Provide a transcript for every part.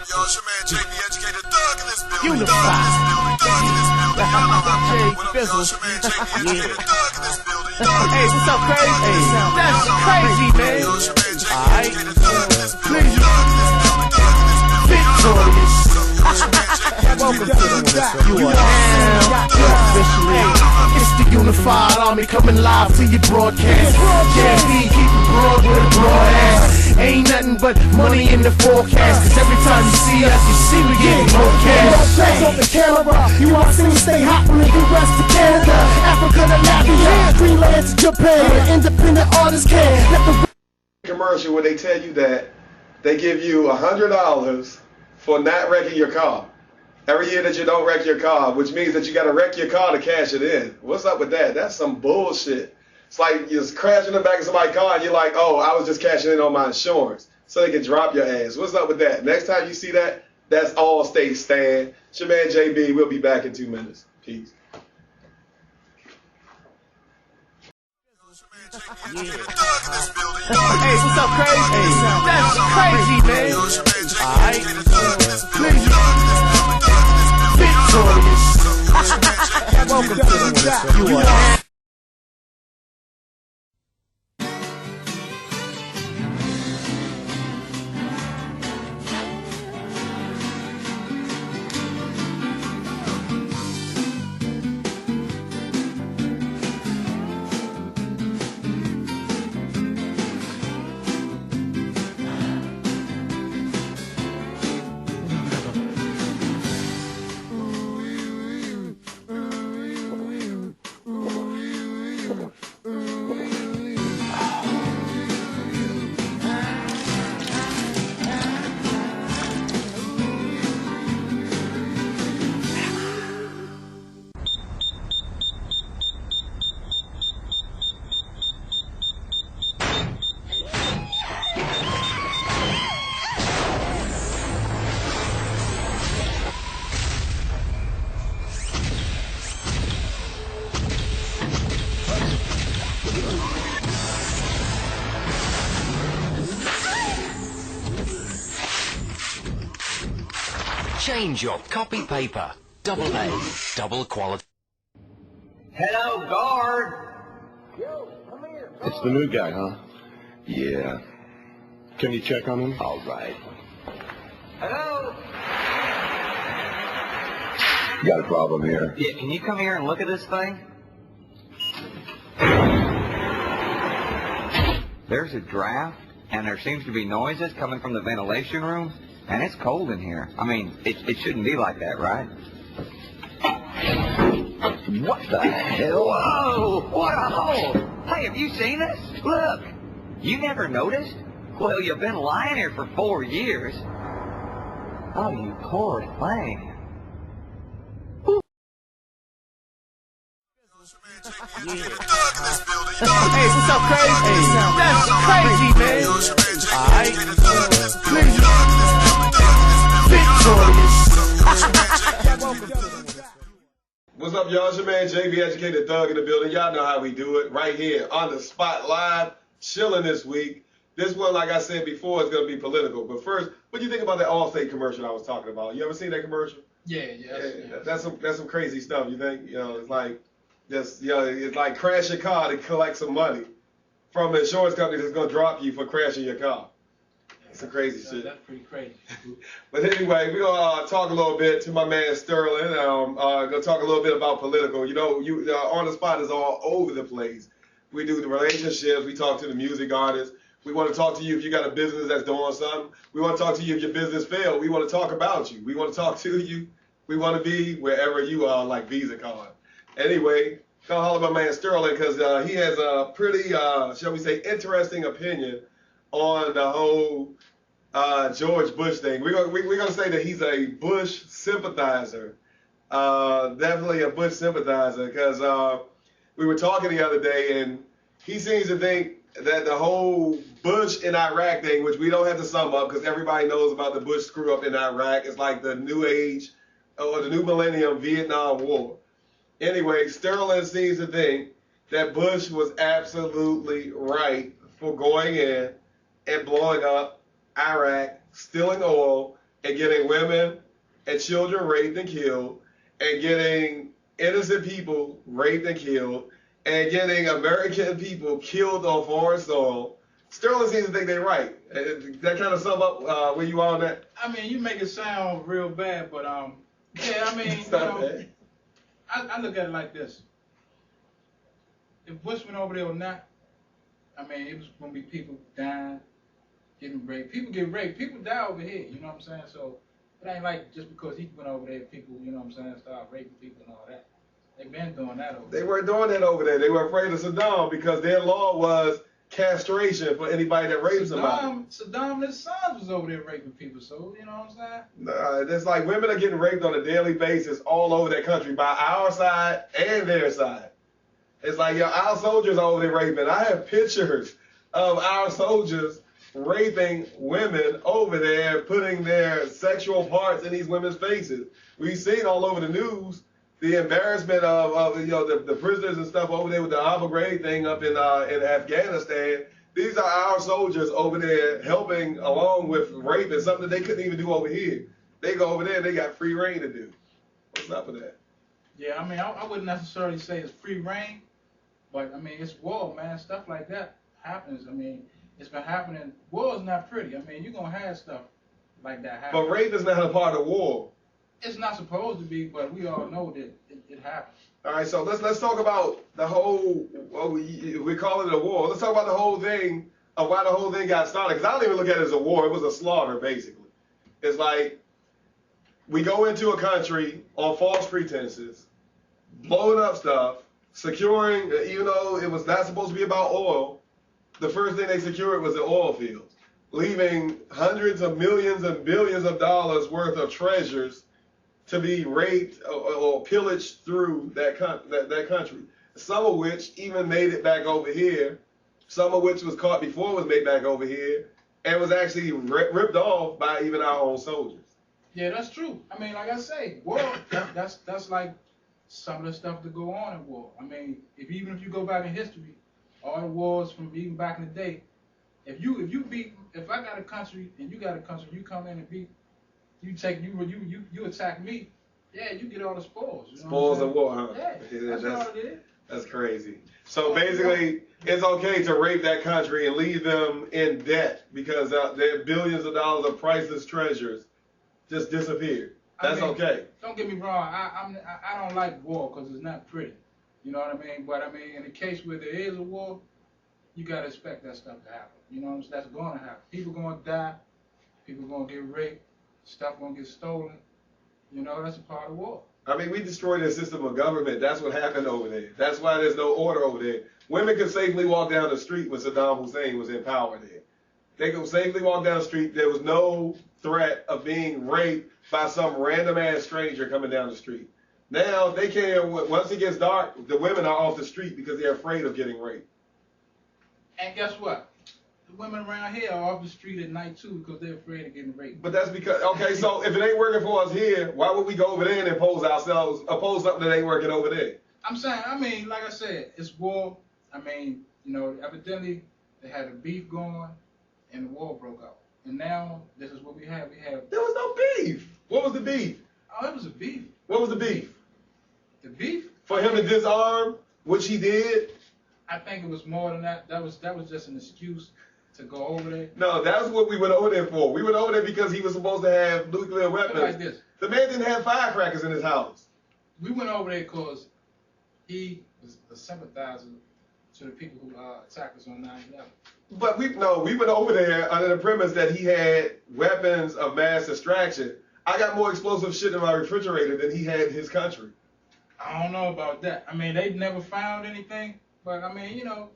up, y'all? It's your man JB, educated thug in this building. Thug in this building. Thug in this building. Y'all know how we do. What up, y'all? It's your man JB, educated thug in this building. Hey, what's up, crazy? Hey, that's crazy, man. Alright, please, victorious. Welcome to the you are now officially. It's the unified army coming live to your broadcast. JB, keep it broad with a broad ass. Ain't nothing but money in the forecast. Cause every time you see us, you see we getting more cash. Tracks on the camera. You want to see me stay hot from the US to Canada, Africa to Latvia, Greenland to Japan. Independent artists can let the commercial where they tell you that they give you $100 for not wrecking your car. Every year that you don't wreck your car, which means that you got to wreck your car to cash it in. What's up with that? That's some bullshit. It's like you're crashing in the back of somebody's car and you're like, oh, I was just cashing in on my insurance so they can drop your ass. What's up with that? Next time you see that, that's all state stand. It's your man JB. We'll be back in 2 minutes. Peace. Hey, what's up, crazy? Hey, that's crazy, man. Alright, please, victorious. Welcome to the you are. Change your copy paper. Double A, double quality. Hello, guard. It's the new guy, huh? Yeah. Can you check on him? All right. Hello. Got a problem here. Yeah, can you come here and look at this thing? There's a draft, and there seems to be noises coming from the ventilation room, and it's cold in here. I mean, it shouldn't be like that, right? What the hell? Whoa! What a hole! Hey, have you seen this? Look! You never noticed? Well, you've been lying here for 4 years. Oh, you poor thing. Hey, what's up, crazy? Hey, that's crazy, man. Alright, please, victorious. What's up, y'all? It's your man JB, educated thug in the building. Y'all know how we do it right here on the spot live, chilling this week. This one, like I said before, is going to be political. But first, what do you think about that Allstate commercial I was talking about? You ever seen that commercial? Yeah. That's some crazy stuff. You think? You know, it's like just it's like crash your car to collect some money from an insurance company that's going to drop you for crashing your car. It's some crazy shit. That's pretty crazy. But anyway, we're going to talk a little bit to my man Sterling. Going to talk a little bit about political. You know, On the Spot is all over the place. We do the relationships. We talk to the music artists. We want to talk to you if you got a business that's doing something. We want to talk to you if your business failed. We want to talk about you. We want to talk to you. We want to be wherever you are, like Visa card. Anyway, come holler at my man Sterling because he has a pretty, shall we say, interesting opinion on the whole George Bush thing. We're gonna say that he's a Bush sympathizer, definitely a Bush sympathizer, because we were talking the other day and he seems to think that the whole Bush in Iraq thing, which we don't have to sum up because everybody knows about the Bush screw up in Iraq, it's like the new age or the new millennium Vietnam War. Anyway, Sterling seems to think that Bush was absolutely right for going in and blowing up Iraq, stealing oil, and getting women and children raped and killed, and getting innocent people raped and killed, and getting American people killed on foreign soil. Sterling seems to think they're right. That kind of sum up where you are on that? I mean, you make it sound real bad, but yeah, I mean, It's not bad. I look at it like this. If Bush went over there or not, I mean, it was going to be people dying, getting raped. People get raped. People die over here, you know what I'm saying? So it ain't like just because he went over there, people, you know what I'm saying, start raping people and all that. They've been doing that over there. They weren't doing that over there. They were afraid of Saddam because their law was castration for anybody that raped somebody. Saddam and his sons was over there raping people, so, you know what I'm saying? Nah, it's like women are getting raped on a daily basis all over that country by our side and their side. It's like, yo, our soldiers are over there raping. I have pictures of our soldiers raping women over there, putting their sexual parts in these women's faces. We've seen all over the news the embarrassment of you know, the prisoners and stuff over there with the Abu Ghraib thing up in Afghanistan. These are our soldiers over there helping along with rape and something that they couldn't even do over here. They go over there, they got free reign to do. What's up with that? Yeah, I mean, I wouldn't necessarily say it's free reign, but I mean, it's war, man. Stuff like that happens. I mean, it's been happening. War is not pretty. I mean, you're going to have stuff like that happen. But rape is not a part of war. It's not supposed to be, but we all know that it happens. All right, so let's talk about the whole, well, we call it a war. Let's talk about the whole thing of why the whole thing got started. Because I don't even look at it as a war. It was a slaughter, basically. It's like we go into a country on false pretenses, blowing up stuff, securing, even though it was not supposed to be about oil, the first thing they secured was the oil fields, leaving hundreds of millions and billions of dollars worth of treasures to be raped or pillaged through that country. Some of which even made it back over here. Some of which was caught before it was made back over here, and was actually ripped off by even our own soldiers. Yeah, that's true. I mean, like I say, war, that's like some of the stuff that go on in war. I mean, even if you go back in history, all the wars from even back in the day, if I got a country and you got a country, you come in and beat, you attack me, yeah, you get all the spoils. You know Spoils of war, huh? Yeah, that's all it is. That's crazy. So basically, it's okay to rape that country and leave them in debt because their billions of dollars of priceless treasures just disappeared. That's okay. Don't get me wrong. I don't like war because it's not pretty. You know what I mean? But I mean, in the case where there is a war, you gotta expect that stuff to happen. You know what I'm saying? That's gonna happen. People gonna die. People gonna get raped. Stuff gonna get stolen. You know, that's a part of war. I mean, we destroyed the system of government. That's what happened over there. That's why there's no order over there. Women could safely walk down the street when Saddam Hussein was in power there. They could safely walk down the street. There was no threat of being raped by some random ass stranger coming down the street. Now they can't. Once it gets dark, the women are off the street because they're afraid of getting raped. And guess what? The women around here are off the street at night too because they're afraid of getting raped. But that's because, okay, so if it ain't working for us here, why would we go over there and oppose something that ain't working over there? I'm saying, I mean, like I said, it's war. I mean, you know, evidently they had a beef going and the war broke out. And now this is what we have. There was no beef. What was the beef? Oh, it was a beef. What was the beef? The beef? For him to disarm, which he did? I think it was more than that. That was just an excuse to go over there. No, that's what we went over there for. We went over there because he was supposed to have nuclear weapons. Like this. The man didn't have firecrackers in his house. We went over there because he was a sympathizer to the people who attacked us on 9/11. But we went over there under the premise that he had weapons of mass destruction. I got more explosive shit in my refrigerator than he had in his country. I don't know about that. I mean, they never found anything, but I mean, you know.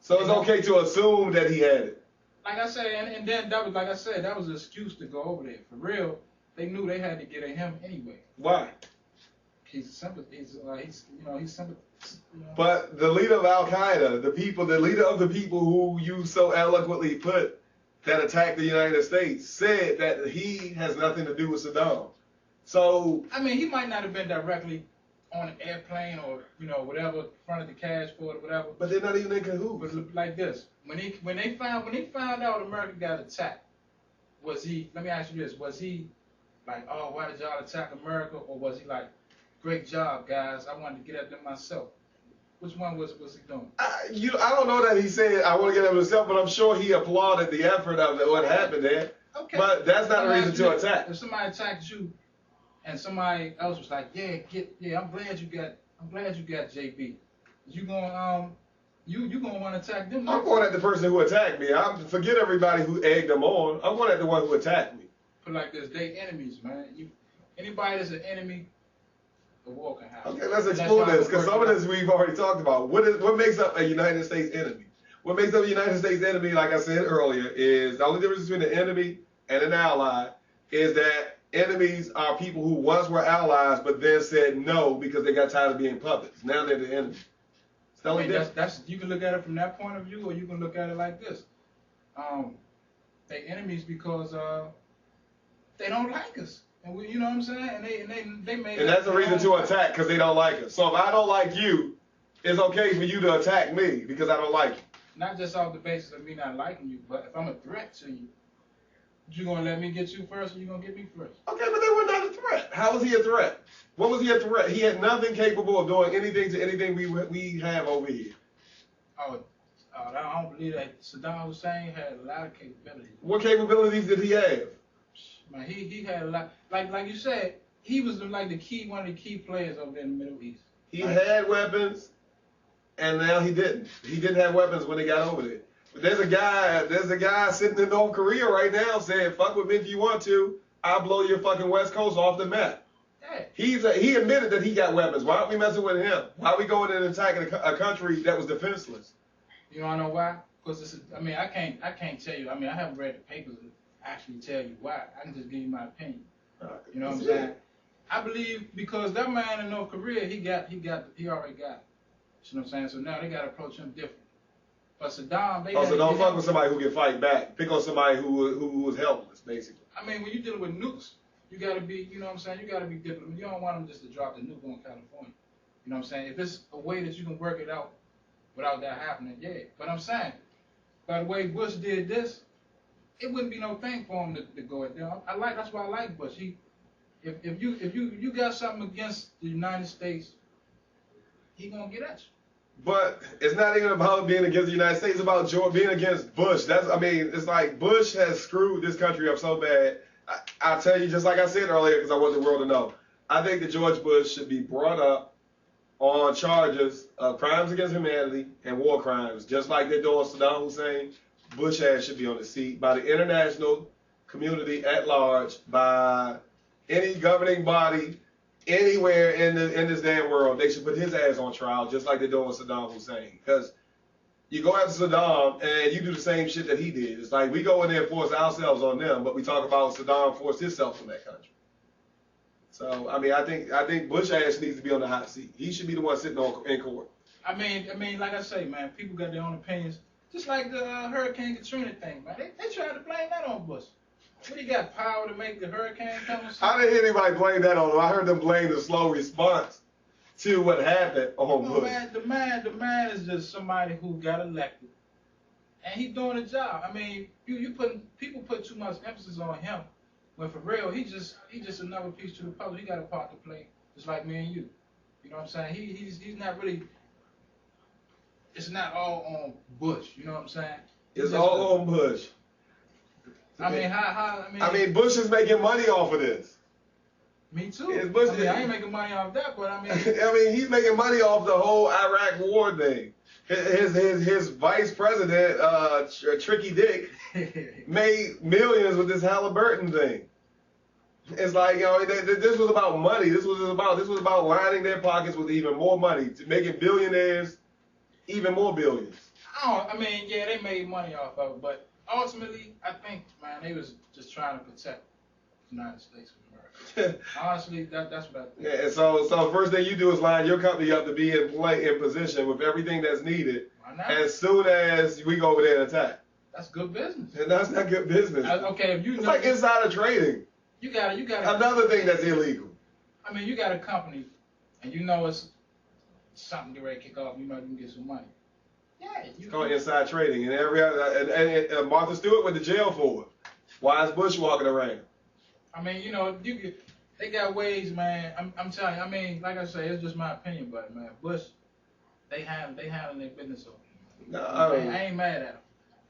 So it's okay to assume that he had it. Like I said, and then that was, like I said, that was an excuse to go over there. For real, they knew they had to get at him anyway. Why? He's sympathetic. But the leader of Al Qaeda, the leader of the people who you so eloquently put that attacked the United States, said that he has nothing to do with Saddam. So I mean, he might not have been directly on an airplane or whatever, fronted the cash for it or whatever. But they're not even in cahoots. But like this, when they found out America got attacked, was he? Let me ask you this: was he like, oh, why did y'all attack America, or was he like, great job, guys? I wanted to get at them myself. Which one was he doing? I don't know that he said I want to get at himself, but I'm sure he applauded the effort of what happened there. Okay. But that's not a reason to attack. If somebody attacked you, and somebody else was like, I'm glad you got JB. You gonna you gonna want to attack them? I'm going at the person who attacked me. Forget everybody who egged them on. I'm going at the one who attacked me. Put like this, they enemies, man. Anybody that's an enemy, the war can happen. Okay, let's explore this, because some of this we've already talked about. What makes up a United States enemy? What makes up a United States enemy, like I said earlier, is the only difference between an enemy and an ally is that enemies are people who once were allies but then said no because they got tired of being puppets. Now they're the enemy. It's the only difference. That's you can look at it from that point of view, or you can look at it like this. They enemies because they don't like us. And we, you know what I'm saying? And they made. And that's a reason to attack, because they don't like us. So if I don't like you, it's okay for you to attack me because I don't like you. Not just off the basis of me not liking you, but if I'm a threat to you, you gonna let me get you first, or you gonna get me first? Okay, but they were not a threat. How was he a threat? What was he a threat? He had nothing capable of doing anything to anything we have over here. I don't believe that. Saddam Hussein had a lot of capabilities. What capabilities did he have? Man, he had a lot. Like you said, he was like one of the key players over there in the Middle East. He had weapons, and now he didn't. He didn't have weapons when he got over there. But there's a guy sitting in North Korea right now saying, "Fuck with me if you want to. I'll blow your fucking West Coast off the map." Yeah. He admitted that he got weapons. Why aren't we messing with him? Why are we going in and attacking a country that was defenseless? You wanna know why? Because I can't tell you. I mean, I haven't read the papers to actually tell you why. I can just give you my opinion. You know what I'm saying? I believe because that man in North Korea, he already got it. You know what I'm saying? So now they gotta approach him different. But Saddam, so don't fuck with somebody who can fight back. Pick on somebody who was helpless, basically. I mean, when you're dealing with nukes, you gotta be, you know what I'm saying? You gotta be different. You don't want them just to drop the nuke on California. You know what I'm saying? If it's a way that you can work it out without that happening, yeah. But I'm saying, by the way Bush did this, it wouldn't be no thing for him to go at them. That's why I like Bush. If you got something against the United States, he gonna get at you. But it's not even about being against the United States. It's about being against Bush. It's like Bush has screwed this country up so bad. I'll tell you, just like I said earlier, because I want the world to know. I think that George Bush should be brought up on charges of crimes against humanity and war crimes, just like they're doing Saddam Hussein. Bush ass should be on the seat by the international community at large, by any governing body anywhere in this damn world. They should put his ass on trial, just like they're doing with Saddam Hussein. Because you go after Saddam and you do the same shit that he did. It's like we go in there and force ourselves on them, but we talk about Saddam forced himself from that country. So I mean, I think Bush ass needs to be on the hot seat. He should be the one sitting in court. I mean, like I say, man, people got their own opinions. Just like the Hurricane Katrina thing, man. They tried to blame that on Bush. What, he got power to make the hurricane come? I didn't hear anybody blame that on him. I heard them blame the slow response to what happened on Bush. Man, the man is just somebody who got elected, and he's doing a job. I mean, people put too much emphasis on him, when for real, he's just another piece to the puzzle. He got a part to play, just like me and you. You know what I'm saying? He's not really. It's not all on Bush. You know what I'm saying? It's all on Bush. I mean, Bush is making money off of this. Me too. I ain't making money off that, but I mean. He's making money off the whole Iraq war thing. His vice president, Tricky Dick, made millions with this Halliburton thing. It's like, this was about money. This was about lining their pockets with even more money, making billionaires even more billions. Yeah, they made money off of it, but ultimately, I think, man, they was just trying to protect the United States of America. Honestly, that's what I think. Yeah, so first thing you do is line your company up to be in position with everything that's needed. Why not? As soon as we go over there and attack. That's good business. And that's not good business. Okay, if you it's like insider trading. You got another thing that's illegal. I mean, you got a company, and you know it's something get ready to kick off. You know you can get some money. Yeah, it's called inside trading, and and Martha Stewart went to jail for it. Why is Bush walking around? I mean, you know, they got ways, man. I'm telling you. I mean, like I say, it's just my opinion, but man, Bush, they handling their business over. No, I ain't mad at them.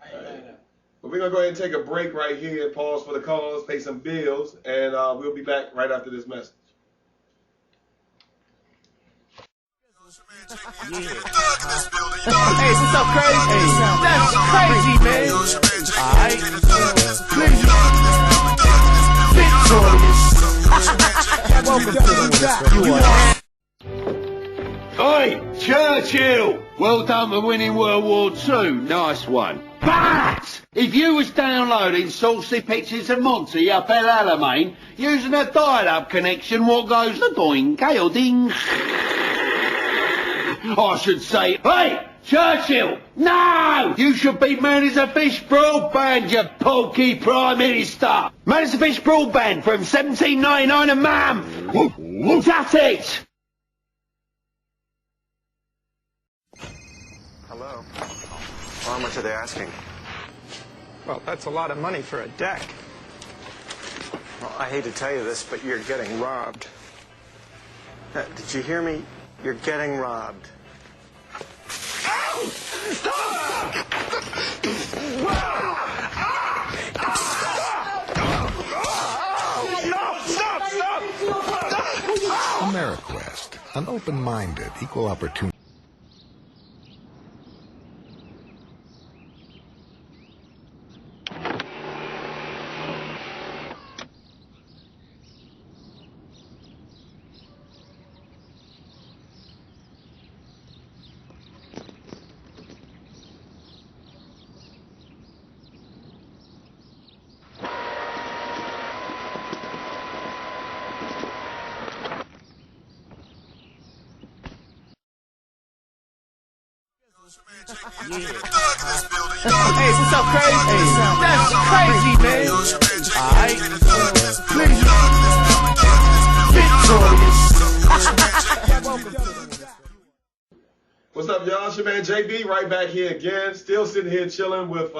I ain't mad at them. But we're gonna go ahead and take a break right here, pause for the calls, pay some bills, and we'll be back right after this message. Hey, what's up, crazy? Hey, that's crazy, man. Alright. Welcome to the You are. Oi, Churchill! Well done for winning World War II. Nice one. But if you was downloading saucy pictures of Monty up El Alamein using a dial-up connection, what goes the doing, or ding? I should say, hey, Churchill, no! You should be Manage a Fish Broadband, you pokey Prime Minister! Manage a Fish Broadband from 1799 a ma'am! That's it! Hello. How much are they asking? Well, that's a lot of money for a deck. Well, I hate to tell you this, but you're getting robbed. Did you hear me? You're getting robbed. AmeriQuest, an open-minded, equal opportunity. Hey, what's up, crazy? Hey, that's crazy, man. Alright. What's up, y'all? It's your man JB right back here again. Still sitting here chilling with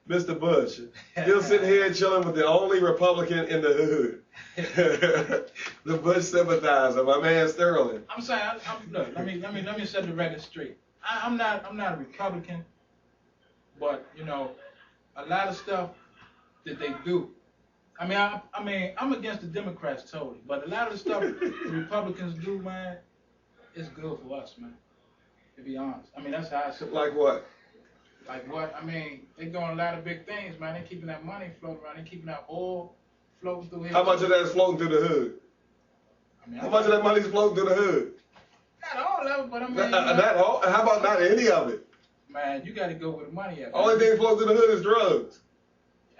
Mr. Bush. Still sitting here chilling with the only Republican in the hood. The Bush sympathizer, my man Sterling. I'm saying, look, let me set the record straight. I'm not a Republican, but you know, a lot of stuff that they do. I mean, I'm against the Democrats totally, but a lot of the stuff the Republicans do, man, it's good for us, man. To be honest, I mean that's how I see it. Like what? Like what? I mean, they're doing a lot of big things, man. They're keeping that money floating around. They're keeping that oil floating through here. How much of that is floating through the hood? I mean, how much of that money is floating through the hood? Not all of it, but I mean. Not all. How about not any of it? Man, you got to go where the money at. Only thing floating through the hood is drugs.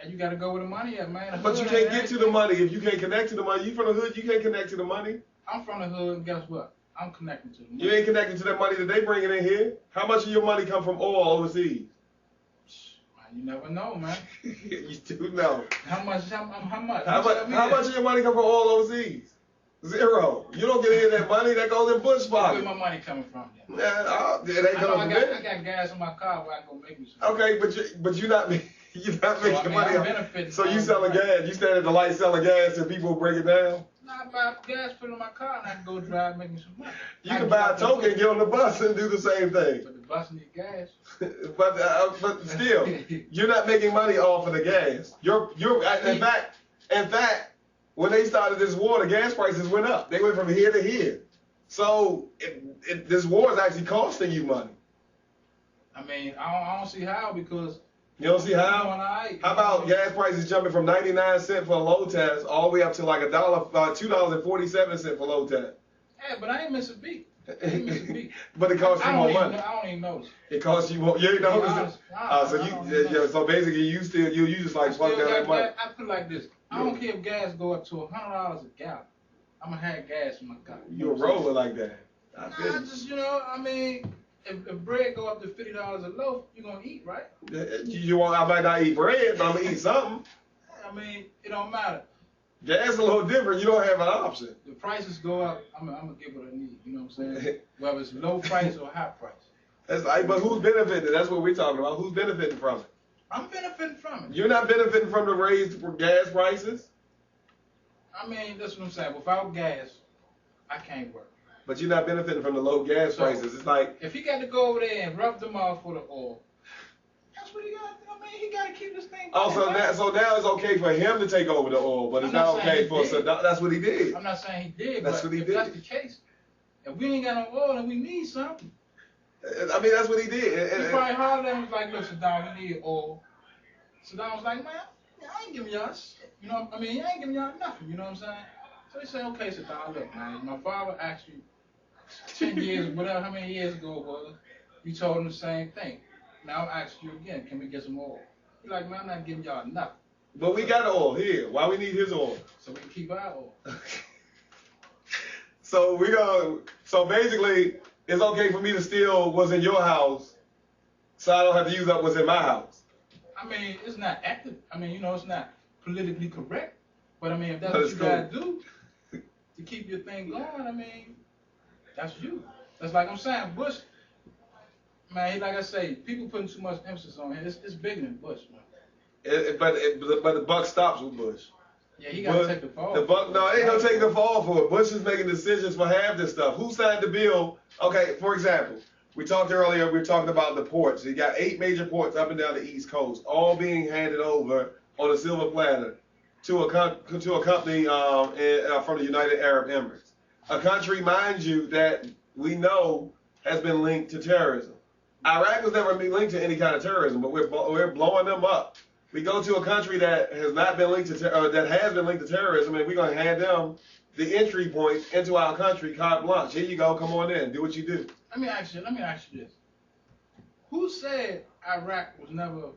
And you got to go where the money at, man. But you can't get to the money if you can't connect to the money. You from the hood, you can't connect to the money. I'm from the hood, and guess what? I'm connected to the money. You ain't connected to that money that they bringing in here. How much of your money come from oil overseas? Man, you never know, man. You do know. How much? How much? How much of your money come from oil overseas? Zero. You don't get any of that money. That goes in Bush pocket. Where my money coming from? Then? It ain't coming from there. I got gas in my car where I can go make me some. Okay, but you're not making money. I'm benefiting. So you selling gas? You stand at the light selling gas and people break it down? Nah, I buy gas, put it in my car, and I can go drive, make me some money. You can buy a token, get on the bus, and do the same thing. But the bus need gas. but still, you're not making money off of the gas. In fact, when they started this war, the gas prices went up. They went from here to here. So this war is actually costing you money. I mean, I don't see how, because. You don't see how? How about gas prices jumping from 99 cents for a low test all the way up to like $2.47 for low test? Yeah, but I ain't miss a beat. But it costs you more money. I don't even notice. It costs you more. You ain't notice it? So basically, you just like fuck down that money. I put it like this. I don't care if gas go up to $100 a gallon. I'm gonna have gas in my car. You a roller like that? I just, I mean. If bread go up to $50 a loaf, you're gonna eat, right? I might not eat bread, but I'm gonna eat something. I mean, it don't matter. Gas is a little different. You don't have an option. The prices go up. I'm gonna get what I need. You know what I'm saying? Whether it's low price or high price. But who's benefiting? That's what we're talking about. Who's benefiting from it? I'm benefiting from it. You're not benefiting from the raised gas prices? I mean, that's what I'm saying. Without gas, I can't work. But you're not benefiting from the low gas prices. It's like... If he got to go over there and rub them off for the oil, that's what he got. I mean, he got to keep this thing going. So now it's okay for him to take over the oil, but it's not okay for Saddam. That's what he did. I'm not saying he did, that's but what he if did. that's the case, if we ain't got no oil and we need something. I mean, that's what he did. He probably hollered at him, was like, look, Saddam, we need oil. Saddam was like, man, I ain't giving y'all shit. You know, I mean, I ain't giving y'all nothing. You know what I'm saying? So he said, okay, Saddam, look, man, my father asked you 10 years, whatever, how many years ago it was, you told him the same thing. Now I'm asking you again, can we get some oil? He's like, man, I'm not giving y'all nothing. But we got oil here. Why we need his oil? So we can keep our oil. So basically, it's okay for me to steal what's in your house, so I don't have to use up what's in my house. I mean, it's not active. I mean, you know, it's not politically correct. But I mean, if that's what you gotta do to keep your thing going, I mean, that's you. That's like I'm saying, Bush. Man, like I say, people putting too much emphasis on him. It's bigger than Bush, man. But the buck stops with Bush. Yeah, he got to take the fall. No, ain't no taking the fall for it. Bush is making decisions for half this stuff. Who signed the bill? Okay, for example, we talked earlier, we were talking about the ports. You got 8 major ports up and down the East Coast, all being handed over on a silver platter to a company from the United Arab Emirates. A country, mind you, that we know has been linked to terrorism. Iraq was never linked to any kind of terrorism, but we're blowing them up. We go to a country that has not been linked to that has been linked to terrorism, and we're going to hand them the entry point into our country, carte blanche. Here you go, come on in, do what you do. Let me ask you this: who said Iraq was never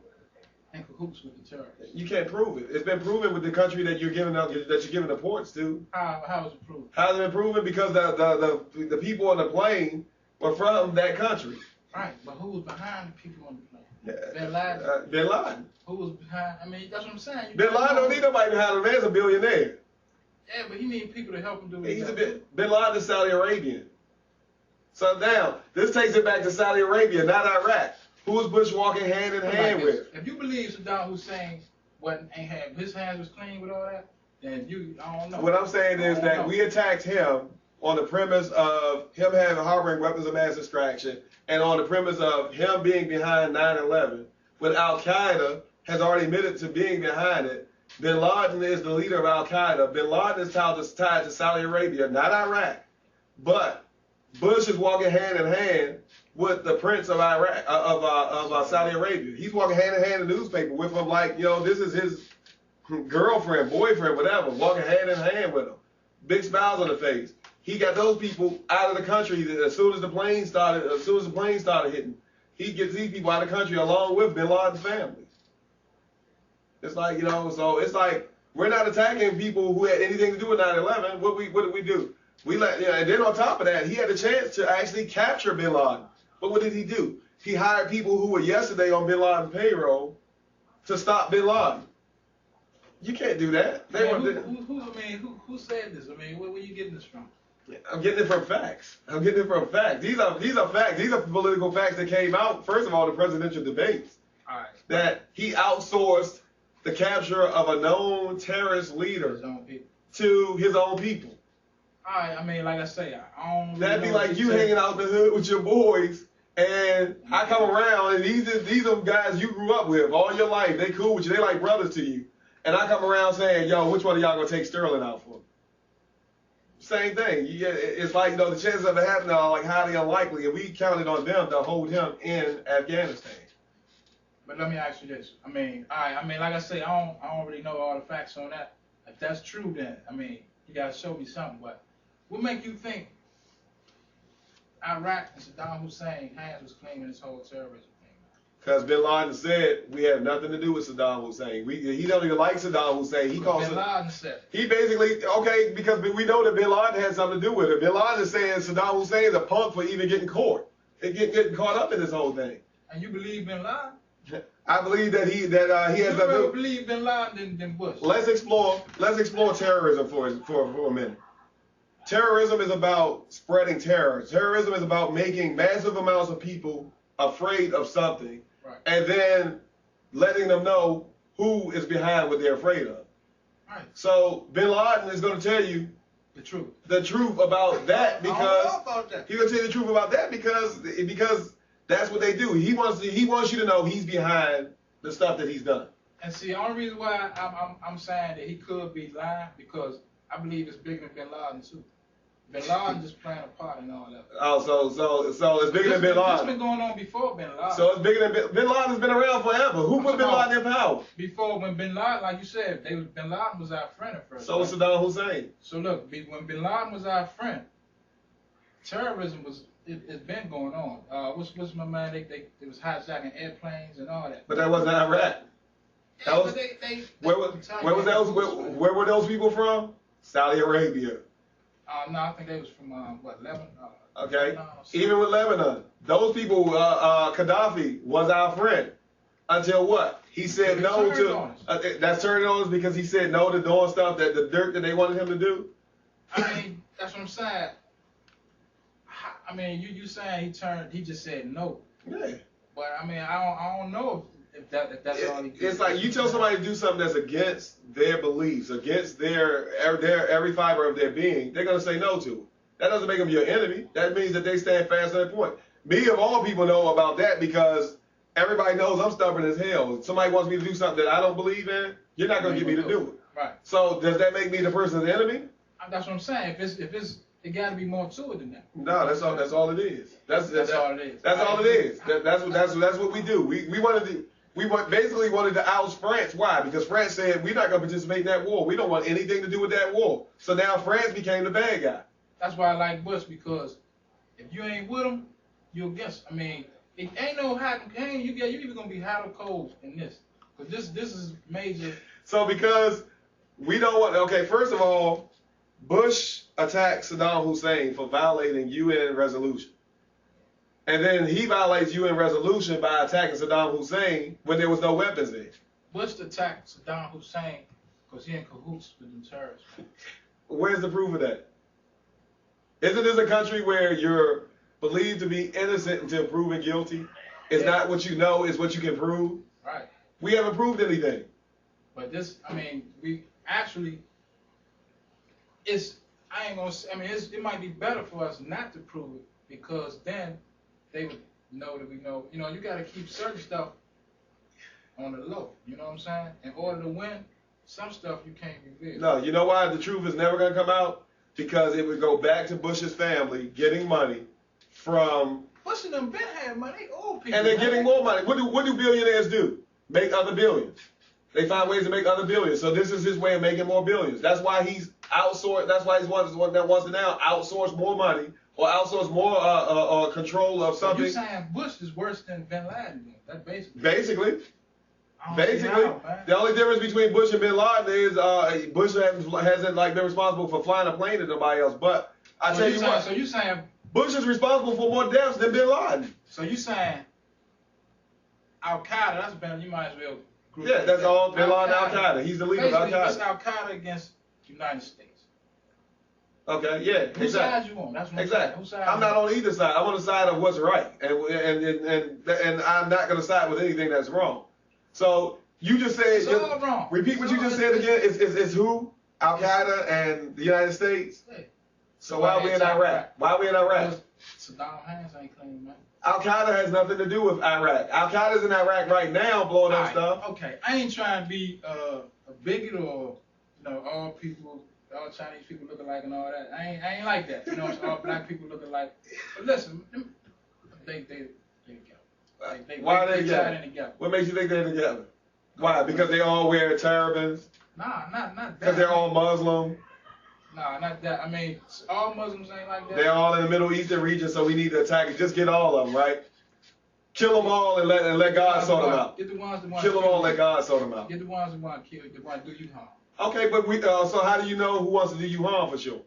in cahoots with the terrorists? You can't prove it. It's been proven with the country that you're giving the ports to. How is it proven? How's it been proven? Because the people on the plane were from that country. Right, but who was behind the people on the plane? Bin Laden. Bin Laden. Who was behind? I mean, that's what I'm saying. Bin Laden don't need nobody behind him. Man's a billionaire. Yeah, but he needs people to help him do it. Bin Laden is Saudi Arabian. So now, this takes it back to Saudi Arabia, not Iraq. Who was Bush walking hand in hand with? If you believe Saddam Hussein his hands was clean with all that, then I don't know. What I'm saying is that we attacked him on the premise of him harboring weapons of mass destruction, and on the premise of him being behind 9/11, when Al-Qaeda has already admitted to being behind it. Bin Laden is the leader of Al-Qaeda. Bin Laden is tied to Saudi Arabia, not Iraq. But Bush is walking hand in hand with the prince of Iraq, of Saudi Arabia. He's walking hand in hand in the newspaper with him like, this is his girlfriend, boyfriend, whatever, walking hand in hand with him. Big smiles on the face. He got those people out of the country as soon as the plane started hitting. He gets these people out of the country along with Bin Laden's family. It's like, so it's like we're not attacking people who had anything to do with 9/11. What did we do? And then on top of that, he had a chance to actually capture Bin Laden. But what did he do? He hired people who were yesterday on Bin Laden's payroll to stop Bin Laden. You can't do that. Who said this? I mean, where you getting this from? I'm getting it from facts. These are facts. These are political facts that came out, first of all, the presidential debates. All right. That he outsourced the capture of a known terrorist leader to his own people. All right, I mean, like I say, I don't really That'd be like you hanging out in the hood with your boys, and I come around, and these are guys you grew up with all your life. They cool with you. They like brothers to you. And I come around saying, yo, which one of y'all gonna take Sterling out for? Same thing. It's like, the chances of it happening are like highly unlikely, and we counted on them to hold him in Afghanistan. But let me ask you this. I mean, like I say, I don't really know all the facts on that. If that's true, then you gotta show me something. But what make you think Iraq and Saddam Hussein hands was clean in this whole terrorism thing? Because Bin Laden said we have nothing to do with Saddam Hussein. He don't even like Saddam Hussein. He calls Bin Laden said. He basically, because we know that Bin Laden had something to do with it. Bin Laden is saying Saddam Hussein is a punk for even getting caught. Getting caught up in this whole thing. And you believe Bin Laden? I believe that he has nothing to do. You believe Bin Laden than Bush? Let's explore terrorism for a minute. Terrorism is about spreading terror. Terrorism is about making massive amounts of people afraid of something, right, and then letting them know who is behind what they're afraid of. Right. So Bin Laden is going to tell you the truth about that because I don't know about that. he's going to tell you the truth about that because that's what they do. He wants you to know he's behind the stuff that he's done. And see, the only reason why I'm saying that he could be lying because I believe it's bigger than Bin Laden too. Bin Laden just playing a part and all that. Oh, so it's bigger than Bin Laden. It's been going on before Bin Laden. So it's bigger than Bin Laden's been around forever. Who put Bin Laden in power? Before, when Bin Laden, like you said, Bin Laden was our friend at first. So was Saddam Hussein. So look, when Bin Laden was our friend, terrorism it's been going on. What's my man? They was hijacking airplanes and all that. But that wasn't Iraq. Yeah, that was, where were those people from? Saudi Arabia. No, I think they was from Lebanon. Okay. Lebanon Even with Lebanon, those people, Gaddafi was our friend until what? He said no to. That's turning on us because he said no to doing stuff that the dirt that they wanted him to do. I mean, that's what I'm saying. I mean, you saying he just said no. Yeah. But I mean, I don't know if that's all he did. It's like you tell somebody to do something that's against their beliefs, against their every fiber of their being, they're gonna say no to it. That doesn't make them your enemy. That means that they stand fast on that point. Me of all people know about that because everybody knows I'm stubborn as hell. If somebody wants me to do something that I don't believe in, you're not gonna get me to do it. Right. So does that make me the person's enemy? That's what I'm saying. If it's it got to be more to it than that. No, that's all it is. That's all it is. That's all it is. That's what we do. We basically wanted to oust France. Why? Because France said we're not going to participate in that war. We don't want anything to do with that war. So now France became the bad guy. That's why I like Bush, because if you ain't with him, you're against. I mean, it ain't no hot. You either gonna be hot or cold in this. Because this is major. So because we don't want. Okay, first of all, Bush attacked Saddam Hussein for violating UN resolution. And then he violates UN resolution by attacking Saddam Hussein when there was no weapons there. Bush attacked Saddam Hussein because he in cahoots with the terrorists. Where's the proof of that? Isn't this a country where you're believed to be innocent until proven guilty? It's not what you know, it's what you can prove. Right. We haven't proved anything. But this, I mean, we actually, it might be better for us not to prove it because then they would know that we know. You know, you got to keep certain stuff on the low. You know what I'm saying? In order to win, some stuff you can't reveal. No, you know why the truth is never going to come out? Because it would go back to Bush's family getting money from... Bush and them been had money, old people. And they're getting more money. What do billionaires do? Make other billions. They find ways to make other billions. So this is his way of making more billions. That's why he's outsourced. That's why he's one that wants to now outsource more money or outsource more control of something. So you're saying Bush is worse than Bin Laden? That's basically. Basically, the only difference between Bush and Bin Laden is Bush hasn't like been responsible for flying a plane to nobody else. But I tell you what. So you saying Bush is responsible for more deaths than Bin Laden. So you saying Al Qaeda? That's been, you might as well. Yeah, that's all. Bin Laden, Al Qaeda. He's the leader of Al Qaeda. It's Al Qaeda against the United States. Okay, yeah, Whose side you on? That's what exactly. I'm not on either side. I'm on the side of what's right, and I'm not going to side with anything that's wrong. So you just said. It's all wrong. Repeat what you just said again. It's who? Al Qaeda and the United States. Yeah. So why are we in Iraq? Why are we in Iraq? Saddam Hussein ain't claiming money. Al Qaeda has nothing to do with Iraq. Al Qaeda's in Iraq right now, blowing up stuff. Okay, I ain't trying to be a bigot or all Chinese people looking like and all that. I ain't like that. All black people looking like. But listen, they together. Why are they together? What makes you think they're together? Why? Because they all wear turbans? Nah, not that. Because they're all Muslim? Nah, not that. I mean, all Muslims ain't like that. They're all in the Middle Eastern region, so we need to attack it. Just get all of them, right? Kill them all and let God sort them out. Get the ones that want kill them all and let God sort them out. Get the ones that want to kill you, that want to do you harm. Okay, but so how do you know who wants to do you harm for sure?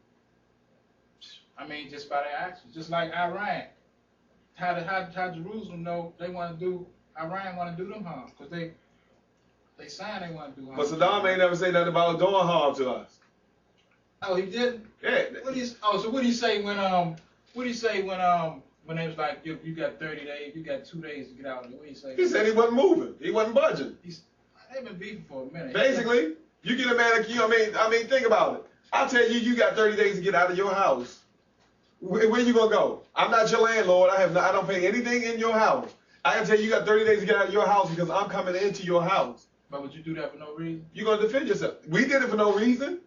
I mean, just by their actions. Just like Iran. How Jerusalem know they want to do, Iran want to do them harm. Because they saying they want to do harm. But Saddam ain't never say nothing about doing harm to us. Oh, he didn't? Yeah. So what do you say when when they was like, you got 30 days, you got 2 days to get out of the way. He said he wasn't moving. He wasn't budging. They've been beefing for a minute. Basically, you get a manicure. I mean, think about it. I'll tell you, you got 30 days to get out of your house. Where you gonna go? I'm not your landlord. I don't pay anything in your house. I can tell you got 30 days to get out of your house because I'm coming into your house. But would you do that for no reason? You're gonna defend yourself. We did it for no reason.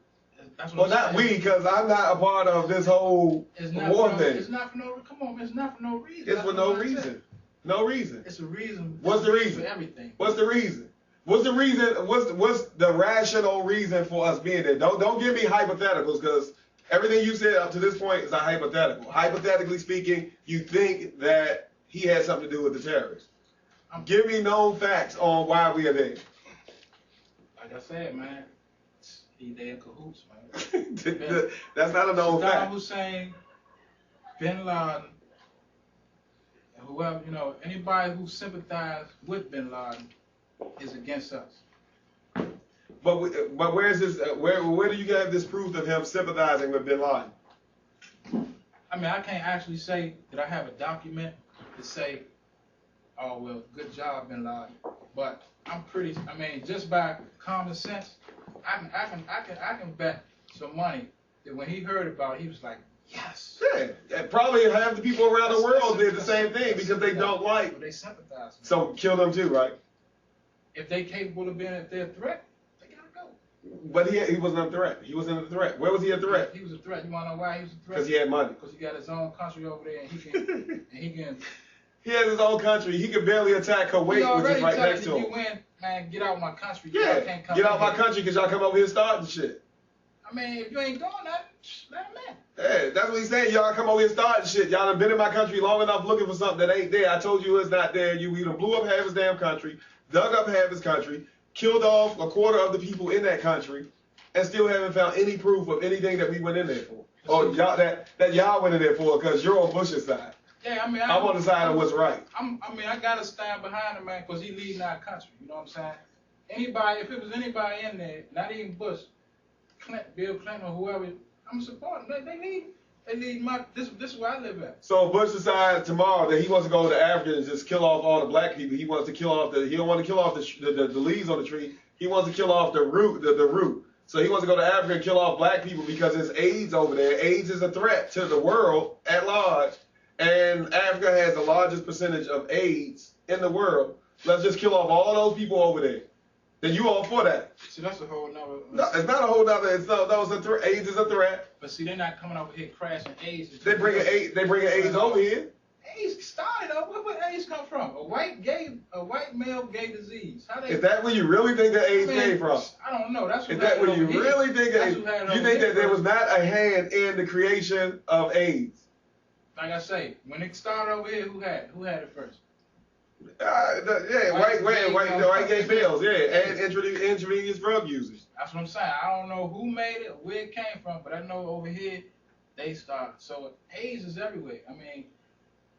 That's what not we, because I'm not a part of this whole war thing. It's not for no. Come on, it's not for no reason. It's for no reason. No reason. It's a reason. What's the reason? For everything. What's the reason? What's the reason? What's the rational reason for us being there? Don't give me hypotheticals, because everything you said up to this point is a hypothetical. Hypothetically speaking, you think that he had something to do with the terrorists. Give me known facts on why we are there. Like I said, man, they in cahoots, man. That's not a known fact. Saddam Hussein, Bin Laden, and whoever, anybody who sympathized with Bin Laden is against us. But where's this? Where do you have this proof of him sympathizing with Bin Laden? I mean, I can't actually say that I have a document to say, oh well, good job, Bin Laden. But I'm pretty. I mean, just by common sense, I can bet some money that when he heard about it, he was like, yes. Yeah, probably half the people around the world did the same thing because they don't like. But they sympathize. So kill them too, right? If they capable of being a threat, they gotta go. But he wasn't a threat. He wasn't a threat. Where was he a threat? He was a threat. You wanna know why he was a threat? Because he had money. Because he got his own country over there, and he can. He has his own country. He could barely attack Kuwait, which is right next to him. You win, man, get out of my country. Yeah, can't come get out of my country because y'all come over here starting shit. I mean, if you ain't doing that, let him in. Yeah, that's what he's saying. Y'all come over here starting shit. Y'all done been in my country long enough looking for something that ain't there. I told you it's not there. You either blew up half his damn country, dug up half his country, killed off a quarter of the people in that country, and still haven't found any proof of anything that we went in there for. Or y'all that y'all went in there for because you're on Bush's side. Yeah, I mean, I'm on the side of what's right. I gotta stand behind him, man, because he leading our country. You know what I'm saying? Anybody, if it was anybody in there, not even Bush, Bill Clinton or whoever, I'm supporting. They lead my. This is where I live at. So if Bush decides tomorrow that he wants to go to Africa and just kill off all the black people, he wants to kill off he don't want to kill off the leaves on the tree. He wants to kill off the root, the root. So he wants to go to Africa and kill off black people because there's AIDS over there. AIDS is a threat to the world at large. And Africa has the largest percentage of AIDS in the world. Let's just kill off all those people over there. Then you all for that? See, that's a whole nother. No, it's not a whole nother. AIDS is a threat. But see, they're not coming over here crashing AIDS. They bringing AIDS over here. AIDS started up. Where AIDS come from? A white male gay disease. Is that where you really think that AIDS came from? I don't know. That's what is that where you really think that? You think that there was not a hand in the creation of AIDS? Like I say, when it started over here, who had it first? White gay males, and intravenous drug users. That's what I'm saying. I don't know who made it, where it came from, but I know over here they started. So AIDS is everywhere. I mean,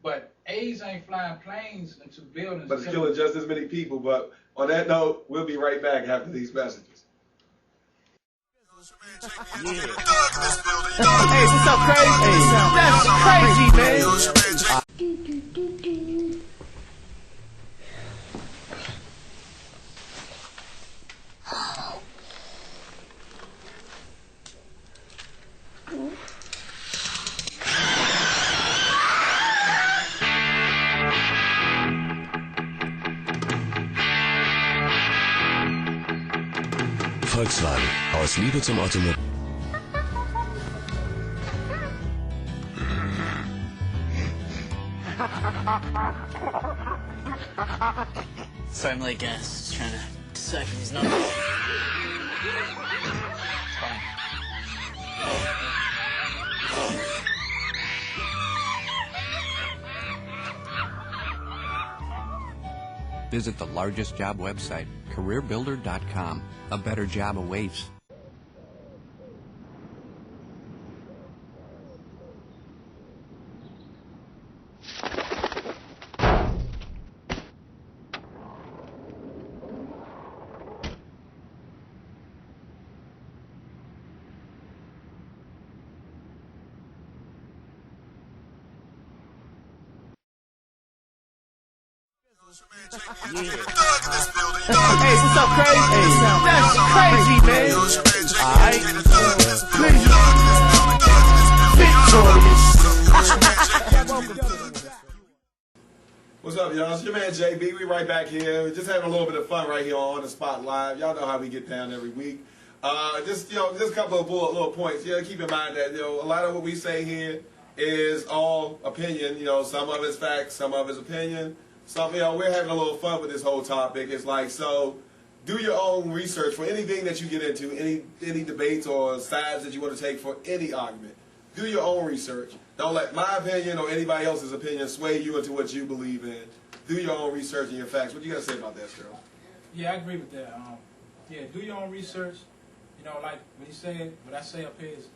but AIDS ain't flying planes into buildings. But it's killing just as many people. But on that note, we'll be right back after these messages. Yeah. Hey, what's up, crazy? That's crazy, man. Volkswagen. Aus Liebe zum Automobil. Sorry, I'm late, guys. Just trying to decipher these numbers. It's fine. Visit the largest job website, CareerBuilder.com. A better job awaits. Hey, what's up, crazy? Hey, that's crazy, man. Alright. What's up, y'all? It's your man JB. We right back here. We're just having a little bit of fun right here on the Spot Live. Y'all know how we get down every week. Just a couple of little points. Keep in mind that a lot of what we say here is all opinion. Some of it's facts, some of it's opinion. Some, we're having a little fun with this whole topic. It's like, so do your own research for anything that you get into, any debates or sides that you want to take for any argument. Do your own research. Don't let my opinion or anybody else's opinion sway you into what you believe in. Do your own research and your facts. What you got to say about that, Sterling? Yeah, I agree with that. Do your own research. Like what I say up here is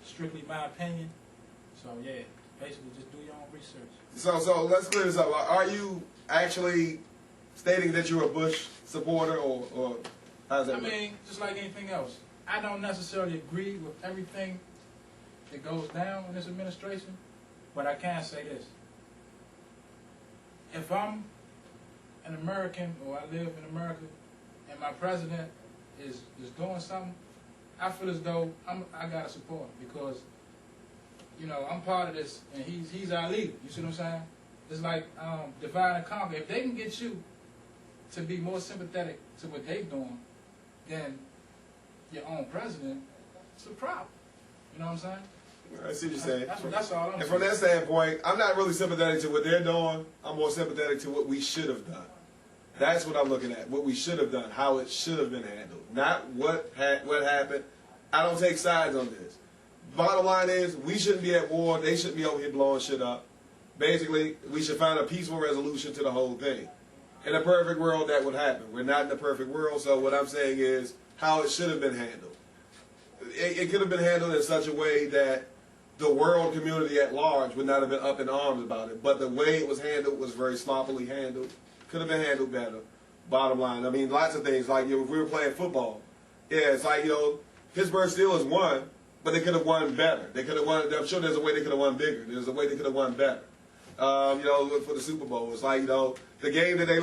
strictly my opinion. So yeah, basically just do your own research. So let's clear this up. Are you actually stating that you're a Bush supporter, or how's that? I mean, just like anything else, I don't necessarily agree with everything that goes down in this administration, but I can say this: if I'm an American or I live in America and my president is doing something, I feel as though I gotta support him because I'm part of this and he's our leader. You see what I'm saying? It's like divide and conquer. If they can get you to be more sympathetic to what they're doing than your own president, it's a problem. You know what I'm saying? I see what you're saying. That's all I'm saying. And from that standpoint, I'm not really sympathetic to what they're doing. I'm more sympathetic to what we should have done. That's what I'm looking at. What we should have done, how it should have been handled, not what happened. I don't take sides on this. Bottom line is, we shouldn't be at war. They shouldn't be over here blowing shit up. Basically, we should find a peaceful resolution to the whole thing. In a perfect world, that would happen. We're not in a perfect world, so what I'm saying is how it should have been handled. It could have been handled in such a way that the world community at large would not have been up in arms about it. But the way it was handled was very sloppily handled. Could have been handled better. Bottom line, I mean, lots of things. Like, if we were playing football, it's like, Pittsburgh Steelers won, but they could have won better. They could have won. I'm sure there's a way they could have won bigger. There's a way they could have won better. For the Super Bowl, it's like the game that they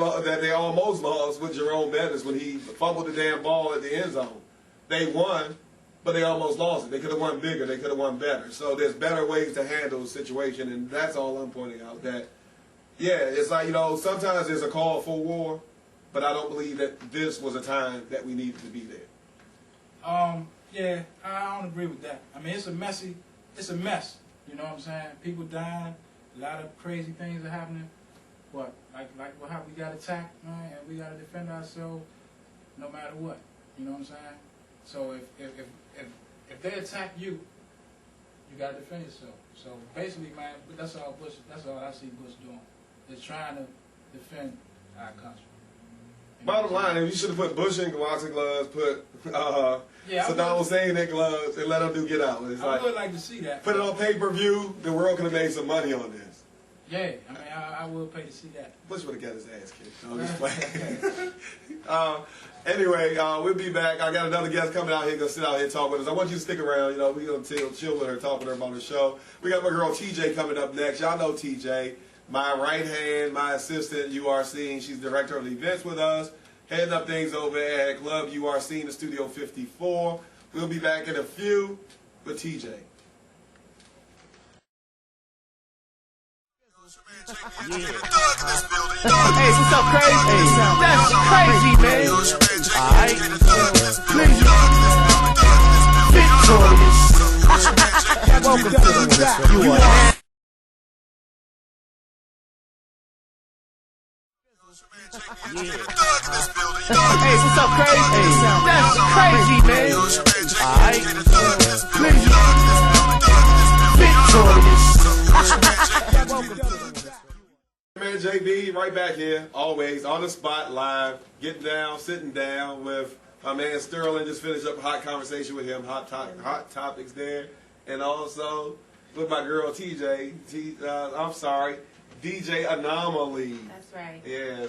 almost lost with Jerome Bettis when he fumbled the damn ball at the end zone. They won, but they almost lost it. They could have won bigger. They could have won better. So there's better ways to handle the situation, and that's all I'm pointing out. That it's like sometimes there's a call for war, but I don't believe that this was a time that we needed to be there. Yeah, I don't agree with that. I mean, it's a mess. You know what I'm saying? People dying, a lot of crazy things are happening. But how we got attacked, man, and we got to defend ourselves no matter what. You know what I'm saying? So if they attack you, you got to defend yourself. So basically, man, that's all I see Bush doing, is trying to defend our country. Bottom line, if you should have put Bush in boxing gloves, put Saddam Hussein in gloves, and let them get out. It's I would like to see that. Put it on pay-per-view, the world could have made some money on this. Yeah, I mean, I would pay to see that. Bush would have got his ass kicked. No, I'm just playing. Anyway, we'll be back. I got another guest coming out here, going to sit out here and talk with us. I want you to stick around. We're going to chill with her, talk with her about the show. We got my girl TJ coming up next. Y'all know TJ. My right hand, my assistant, URC. She's director of the events with us. Heading up things over at Club URC in the Studio 54. We'll be back in a few with TJ. Hey, what's up, crazy? Hey, that's crazy, man. Alright. Welcome to the back. You are. Hey, what's up, crazy? Hey, that's crazy, man. Alright. Man, JB, right back here, always on the spot, live, getting down, sitting down with my man Sterling. Just finished up a hot conversation with him, hot topics there, and also with my girl TJ. DJ Anomaly. That's right. Yeah.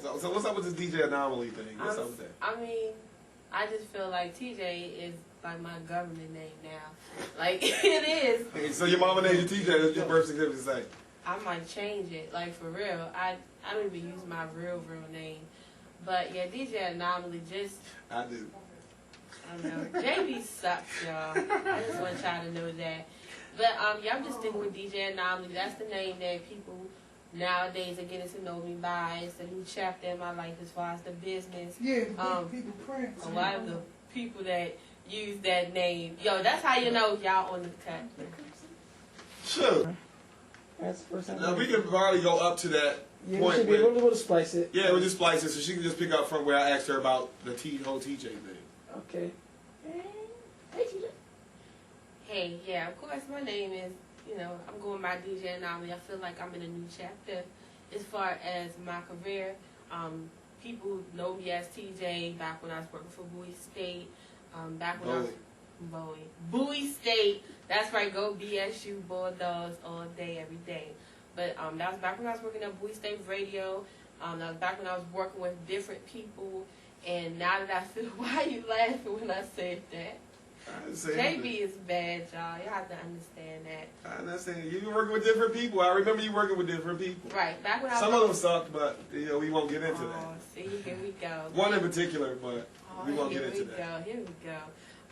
So what's up with this DJ Anomaly thing? What's up with that? I mean, I just feel like TJ is like my government name now. Like, it is. So your mama named you TJ, that's your birth certificate say? I might change it. Like, for real. I don't even use my real name. But, yeah, DJ Anomaly just... I do. I don't know. JB sucks, y'all. I just want y'all to know that. But, yeah, I'm just sticking with DJ Anomaly. That's the name that people nowadays are getting to know me by. It's a new chapter in my life as far as the business. Yeah, people print. A lot of the people that use that name. Yo, that's how you know y'all on the cut. Sure. That's the first time. Now, we can probably go up to that Yeah, we point. should be able to splice it. Yeah, we'll just splice it so she can just pick up from where I asked her about the whole TJ thing. Okay. Hey, yeah, of course my name is, you know, I'm going by DJ Anomaly. I feel like I'm in a new chapter as far as my career. People know me as TJ back when I was working for Bowie State. Back when I was Bowie State. That's right, go BSU Bulldogs all day, every day. But that was back when I was working at Bowie State Radio. That was back when I was working with different people. And now that I feel, why are you laughing when I said that? JB is bad, y'all. Y'all have to understand that. I understand. You been working with different people. I remember you working with different people. Right. Back when I was Some of them sucked, but you know, we won't get into that. See, here we go. One in particular, but we won't get into that. Here we go.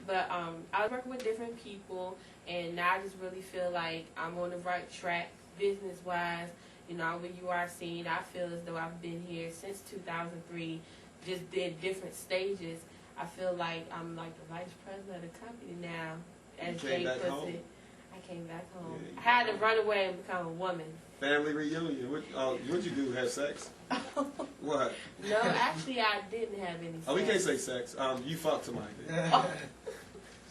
But I was working with different people, and now I just really feel like I'm on the right track, business-wise. You know, with URC, I feel as though I've been here since 2003, just did different stages. I feel like I'm like the vice president of the company now. As Jay puts it, I came back home. Yeah, I had to run away and become a woman. Family reunion. What'd you do? Have sex? What? No, actually, I didn't have any sex. Oh, we can't say sex. You fucked somebody.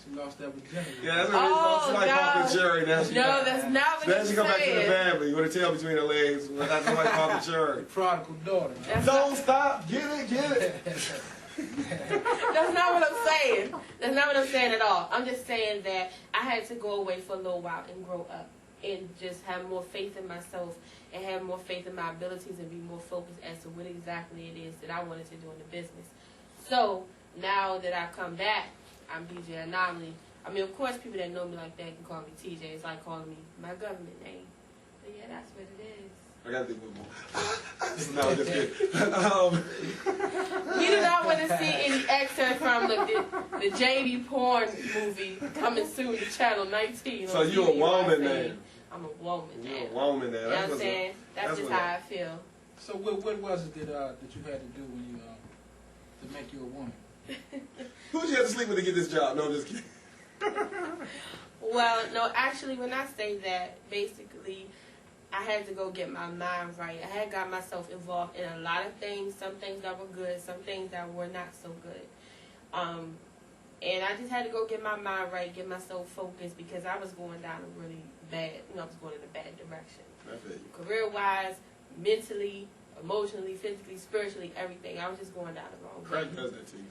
She lost that virginity. Yeah, that's what somebody popped the cherry. Now she that's not what Then she come back to the family with a tail between her legs. That's somebody popped the cherry. Prodigal daughter. Don't stop. Get it. That's not what I'm saying. That's not what I'm saying at all. I'm just saying that I had to go away for a little while and grow up and just have more faith in myself and have more faith in my abilities and be more focused as to what exactly it is that I wanted to do in the business. So now that I've come back, I'm DJ Anomaly. I mean, of course, people that know me like that can call me TJ. It's like calling me my government name. But yeah, that's what it is. I gotta think one more. No, just kidding. You do not want to see any excerpt from the JD porn movie coming soon to Channel 19. So you a woman man? I'm a woman man. You a woman man. You know what I'm saying? That's just how I feel. So what was it that you had to do when you to make you a woman? Who'd you have to sleep with to get this job? No, I'm just kidding. Well, no, actually, when I say that, basically, I had to go get my mind right. I had got myself involved in a lot of things, some things that were good, some things that were not so good. And I just had to go get my mind right, get myself focused, because I was going down a really bad, I was going in a bad direction. I feel you. Career-wise, mentally, emotionally, physically, spiritually, everything. I was just going down the wrong way. Crack does that to you.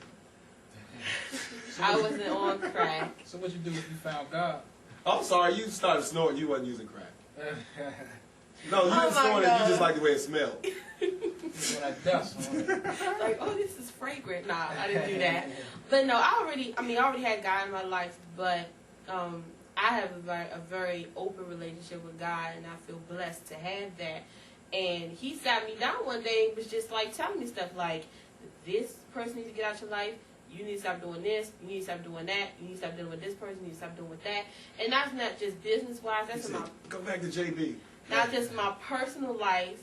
I wasn't on crack. So what you do if you found God? I'm sorry, you started snorting, you wasn't using crack. No, you didn't snort it, you just like the way it smelled. Like dust on it. Like, oh, this is fragrant. Nah, I didn't do that. But no, I already had God in my life, but I have a very open relationship with God, and I feel blessed to have that. And he sat me down one day and was just like telling me stuff like, this person needs to get out your life. You need to stop doing this. You need to stop doing that. You need to stop dealing with this person. You need to stop dealing with that. And that's not just business-wise. That's Said, go back to JB. Not just my personal life,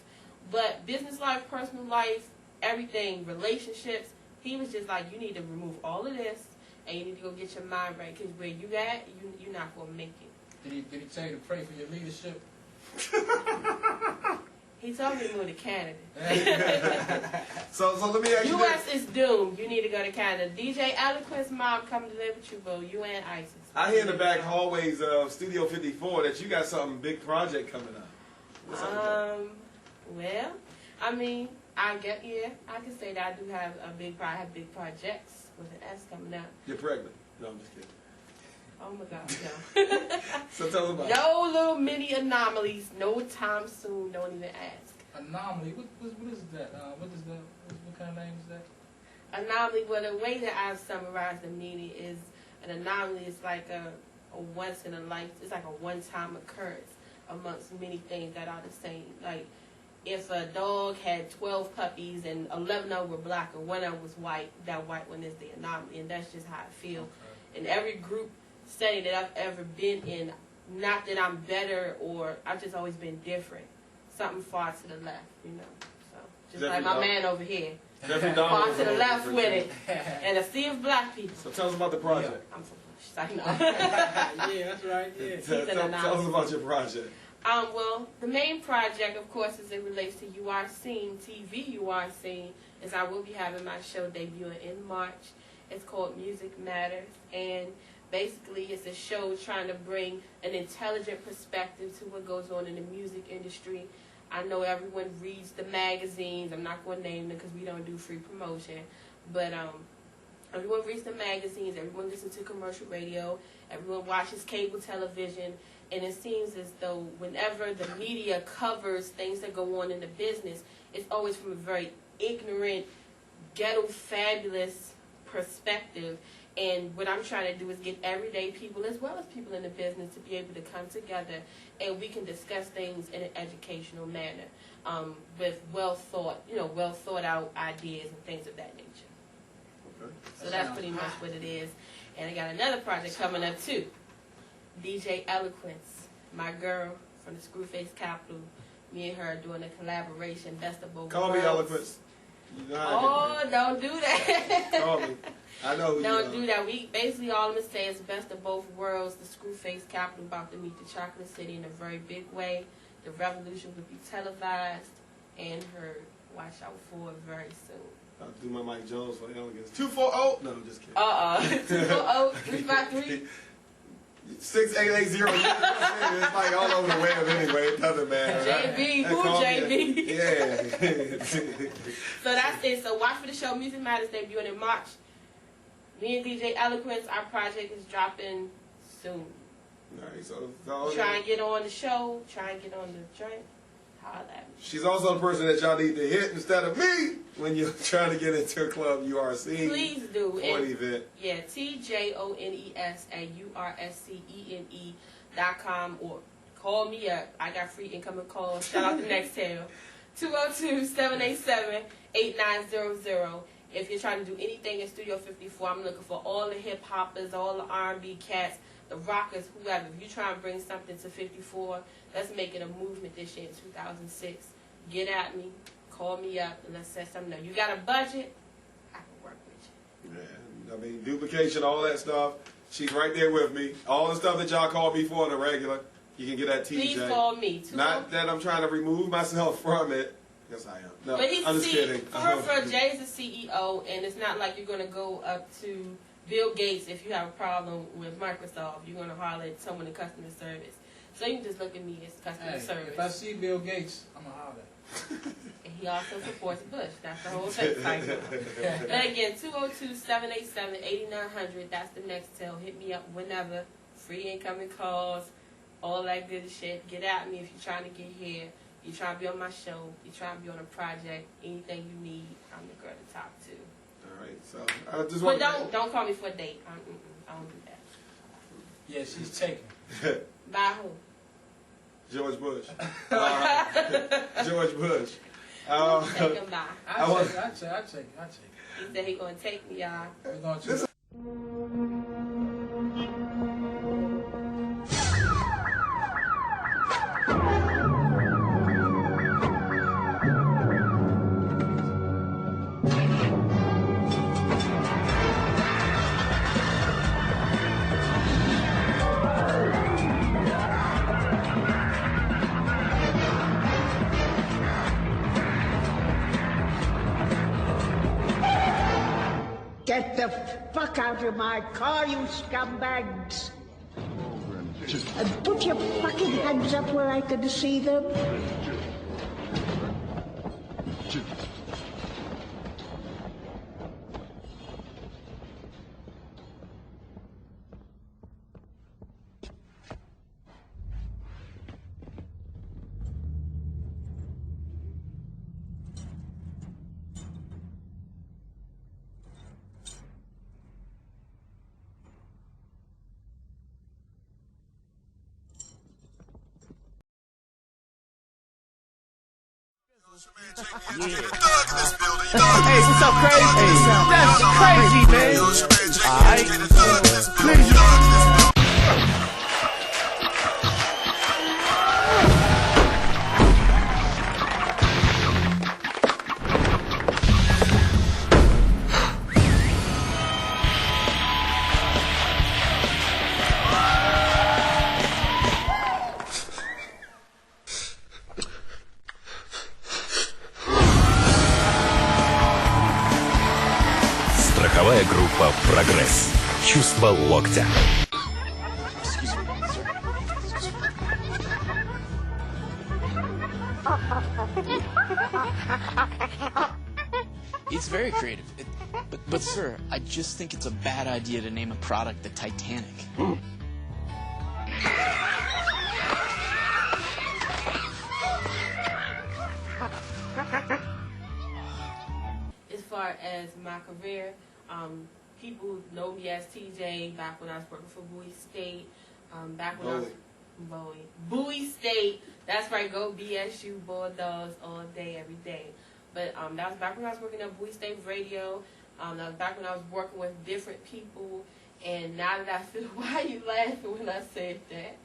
but business life, personal life, everything, relationships. He was just like, you need to remove all of this, and you need to go get your mind right, because where you at, you're not going to make it. Did he tell you to pray for your leadership? He told me to move to Canada. So let me ask you U.S. is doomed. You need to go to Canada. DJ Eloquence mom coming to live with you, boo. You and ISIS. I hear in the back hallways of Studio 54 that you got something big project coming up. What's up with that? Well, I mean, I can say that I do have I have big projects with an S coming up. You're pregnant. No, I'm just kidding. Oh my God, no. So tell us about no little mini anomalies, no time soon, don't even ask. Anomaly, what is that? What kind of name is that? Anomaly, well, the way that I've summarized the meaning is an anomaly is like a once in a life, it's like a one-time occurrence. amongst many things that are the same. Like, if a dog had 12 puppies and 11 of them were black and one of them was white, that white one is the anomaly, and that's just how I feel. In every group setting that I've ever been in, not that I'm better or I've just always been different. Something far to the left, you know. So just Jeffrey like my Dahmer. man over here. Jeffrey Far Dahmer to the was left on with it. it. And a sea of black people. So tell us about the project. I'm so I know. Yeah, that's right. Yeah. Tell us about your project. Well, the main project, of course, as it relates to You Are Seen, TV You Are Seen, is I will be having my show debuting in March. It's called Music Matters, and basically it's a show trying to bring an intelligent perspective to what goes on in the music industry. I know everyone reads the magazines. I'm not going to name them because we don't do free promotion, but everyone reads the magazines, everyone listens to commercial radio, everyone watches cable television, and it seems as though whenever the media covers things that go on in the business, it's always from a very ignorant, ghetto fabulous perspective. And what I'm trying to do is get everyday people as well as people in the business to be able to come together and we can discuss things in an educational manner with well thought out ideas and things of that nature. Okay. So that's pretty much what it is. And I got another project coming up too. DJ Eloquence, my girl from the Screwface Capital. Me and her are doing a collaboration, Best of Both Call Worlds. me Eloquence. You know how Oh, don't do that. Call me. I know who you Don't are. do that. We basically all I'm gonna say is Best of Both Worlds. The Screwface Capital about to meet the Chocolate City in a very big way. The revolution will be televised and heard. Watch out for it very soon. I'll do my Mike Jones for elegance. 240. No, I'm just kidding. 240-353. 6880. It's like all over the web anyway. It doesn't matter. JB, who Call me. JB? Yeah. So that's it. So watch for the show Music Matters debuting in March. Me and DJ Eloquence, our project is dropping soon. Alright, so Try and get on the show. Try and get on the joint. Holla at me. she's also the person that y'all need to hit instead of me when you're trying to get into a club you are seeing. Please do. For an event. Yeah, TJONES@URSCENE.com or call me up. I got free incoming calls. Shout out to Nextel. 202-787-8900. If you're trying to do anything in Studio 54, I'm looking for all the hip hoppers, all the R&B cats, the rockers, whoever. If you're trying to bring something to 54, let's make it a movement this year in 2006. Get at me, call me up, and let's set something up. You got a budget? I can work with you. Yeah, I mean, duplication, all that stuff. She's right there with me. All the stuff that y'all call me for in the regular, you can get at TJ. Please call me. Not that I'm trying to remove myself from it. Yes, I am. No, But he's I'm just kidding. For Jay's the CEO, and it's not like you're going to go up to Bill Gates if you have a problem with Microsoft. You're going to holler at someone in customer service. So you can just look at me as customer service. If I see Bill Gates, I'm going to holler. And he also supports Bush. That's the whole thing. And again, 202-787-8900. That's the Nextel. Hit me up whenever. Free incoming calls. All that good shit. Get at me if you're trying to get here. You trying to be on my show. You trying to be on a project. Anything you need, I'm the girl to talk to. All right, so I just But want don't call me for a date. I don't do that. Yeah, she's taken. By who? George Bush. George Bush. Take him by. I take. He said he gonna take me, y'all. We're going to. Get the fuck out of my car, you scumbags! And put your fucking hands up where I can see them. Yeah. Hey, what's up, Crazy? Hey, that's crazy, man. Alright. Please. Страховая группа «Прогресс». Чувство локтя. It's very creative. But sir, I just think it's a bad idea to name a product the Titanic. As far as my career, people know me as TJ back when I was working for Bowie State. Back when I was Bowie State. That's right, go BSU Bulldogs all day, every day. But that was back when I was working at Bowie State Radio. That was back when I was working with different people. And now that I feel, why are you laughing when I said that?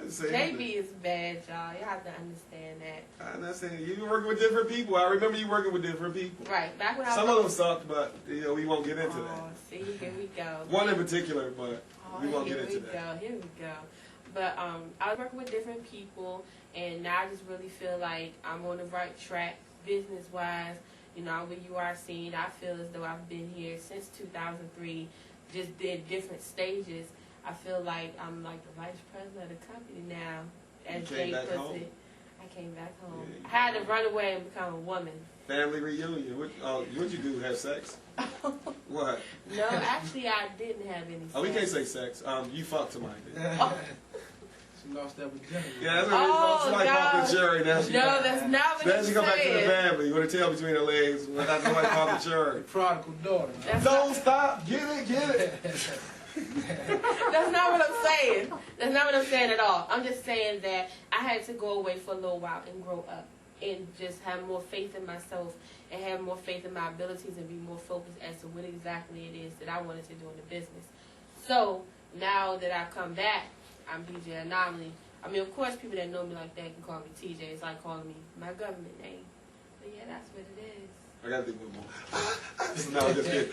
JB is bad, y'all. You have to understand that. I'm not saying you were working with different people. I remember you working with different people. Right. Back when I was some of them sucked, but we won't get into that. See, here we go. One in particular, but we won't get into that. Here we go. But I was working with different people, and now I just really feel like I'm on the right track, business-wise. You know, with URC, I feel as though I've been here since 2003, just did different stages. I feel like I'm like the vice president of the company now. As Jay puts it, I came back home. Yeah, I had to run away and become a woman. Family reunion. What'd you do? Have sex? What? No, actually, I didn't have any sex. Oh, we can't say sex. You fucked somebody. She lost that virginity. Yeah, that's what somebody popped the cherry. Now she that's not what Then she go back to the family with her tail between her legs. That's somebody popped the cherry. Prodigal daughter. Don't stop. Get it. That's not what I'm saying. That's not what I'm saying at all. I'm just saying that I had to go away for a little while and grow up and just have more faith in myself and have more faith in my abilities and be more focused as to what exactly it is that I wanted to do in the business. So now that I've come back, I'm DJ Anomaly. I mean, of course, people that know me like that can call me TJ. It's like calling me my government name. But yeah, that's what it is. I gotta think one more. No, just kidding.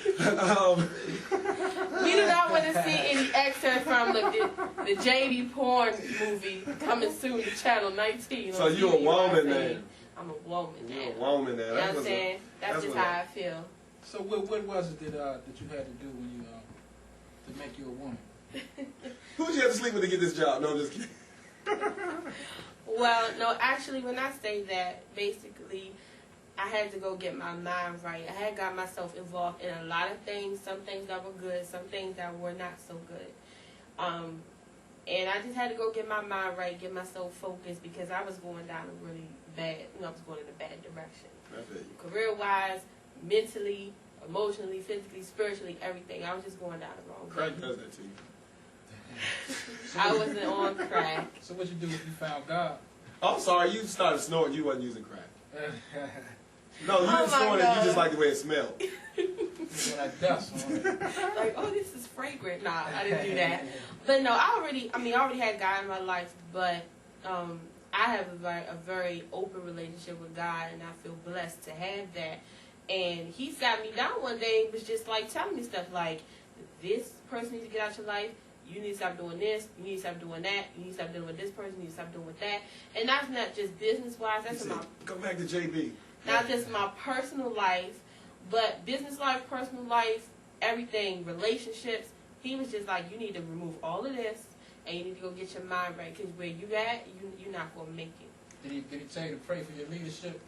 We do not want to see any excerpts from the JD porn movie coming soon to Channel 19. So you a woman now? I'm a woman now. You're a woman now. You know what I'm saying? That's just how I feel. So what was it that you had to do when you to make you a woman? Who did you have to sleep with to get this job? No, I'm just kidding. Well, no, actually, when I say that, basically, I had to go get my mind right. I had got myself involved in a lot of things, some things that were good, some things that were not so good. And I just had to go get my mind right, get myself focused, because I was going down a really bad, I was going in a bad direction. Career-wise, mentally, emotionally, physically, spiritually, everything. I was just going down the wrong way. Crack does that to you. I wasn't on crack. So what you do if you found God? I'm sorry, you started snorting, you wasn't using crack. No, you didn't snort it, you just like the way it smelled. Like dust. Like, oh, this is fragrant. Nah, I didn't do that. But no, I already had God in my life, but I have a very open relationship with God, and I feel blessed to have that. And he sat me down one day and was just like telling me stuff like, this person needs to get out your life. You need to stop doing this. You need to stop doing that. You need to stop dealing with this person. You need to stop doing with that. And that's not just business-wise. That's go back to JB. Not just my personal life, but business life, personal life, everything, relationships. He was just like, you need to remove all of this, and you need to go get your mind right, because where you at, you're not going to make it. Did he tell you to pray for your leadership?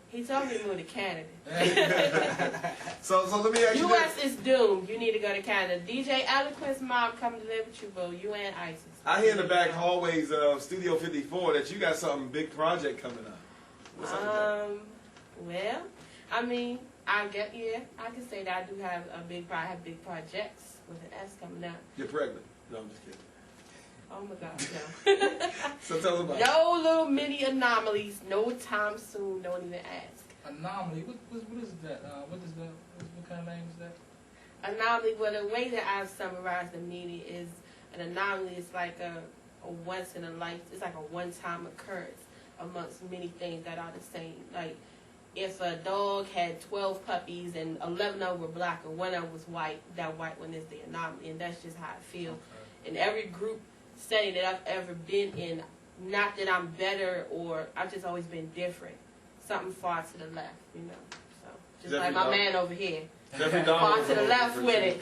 He told me to move to Canada. So let me ask you U.S. is doomed. You need to go to Canada. DJ Eloquence Mom coming to live with you, bro. You and ISIS. I hear in the back hallways of Studio 54 that you got something big project coming up. What's up with that? Well, I mean, I can say that I do have I have big projects with an S coming up. You're pregnant? No, I'm just kidding. Oh my God, no. So tell us about it. No little mini anomalies, no time soon, don't even ask. Anomaly, what is that? What kind of name is that? Anomaly, well, the way that I've summarized the meaning is an anomaly is like a once in a life, it's like a one-time occurrence amongst many things that are the same. Like, if a dog had 12 puppies and 11 of them were black and one of them was white, that white one is the anomaly, and that's just how I feel. Okay. In every group setting that I've ever been in, not that I'm better or I've just always been different. Something far to the left, you know. So just like my man over here. Far to the left with it.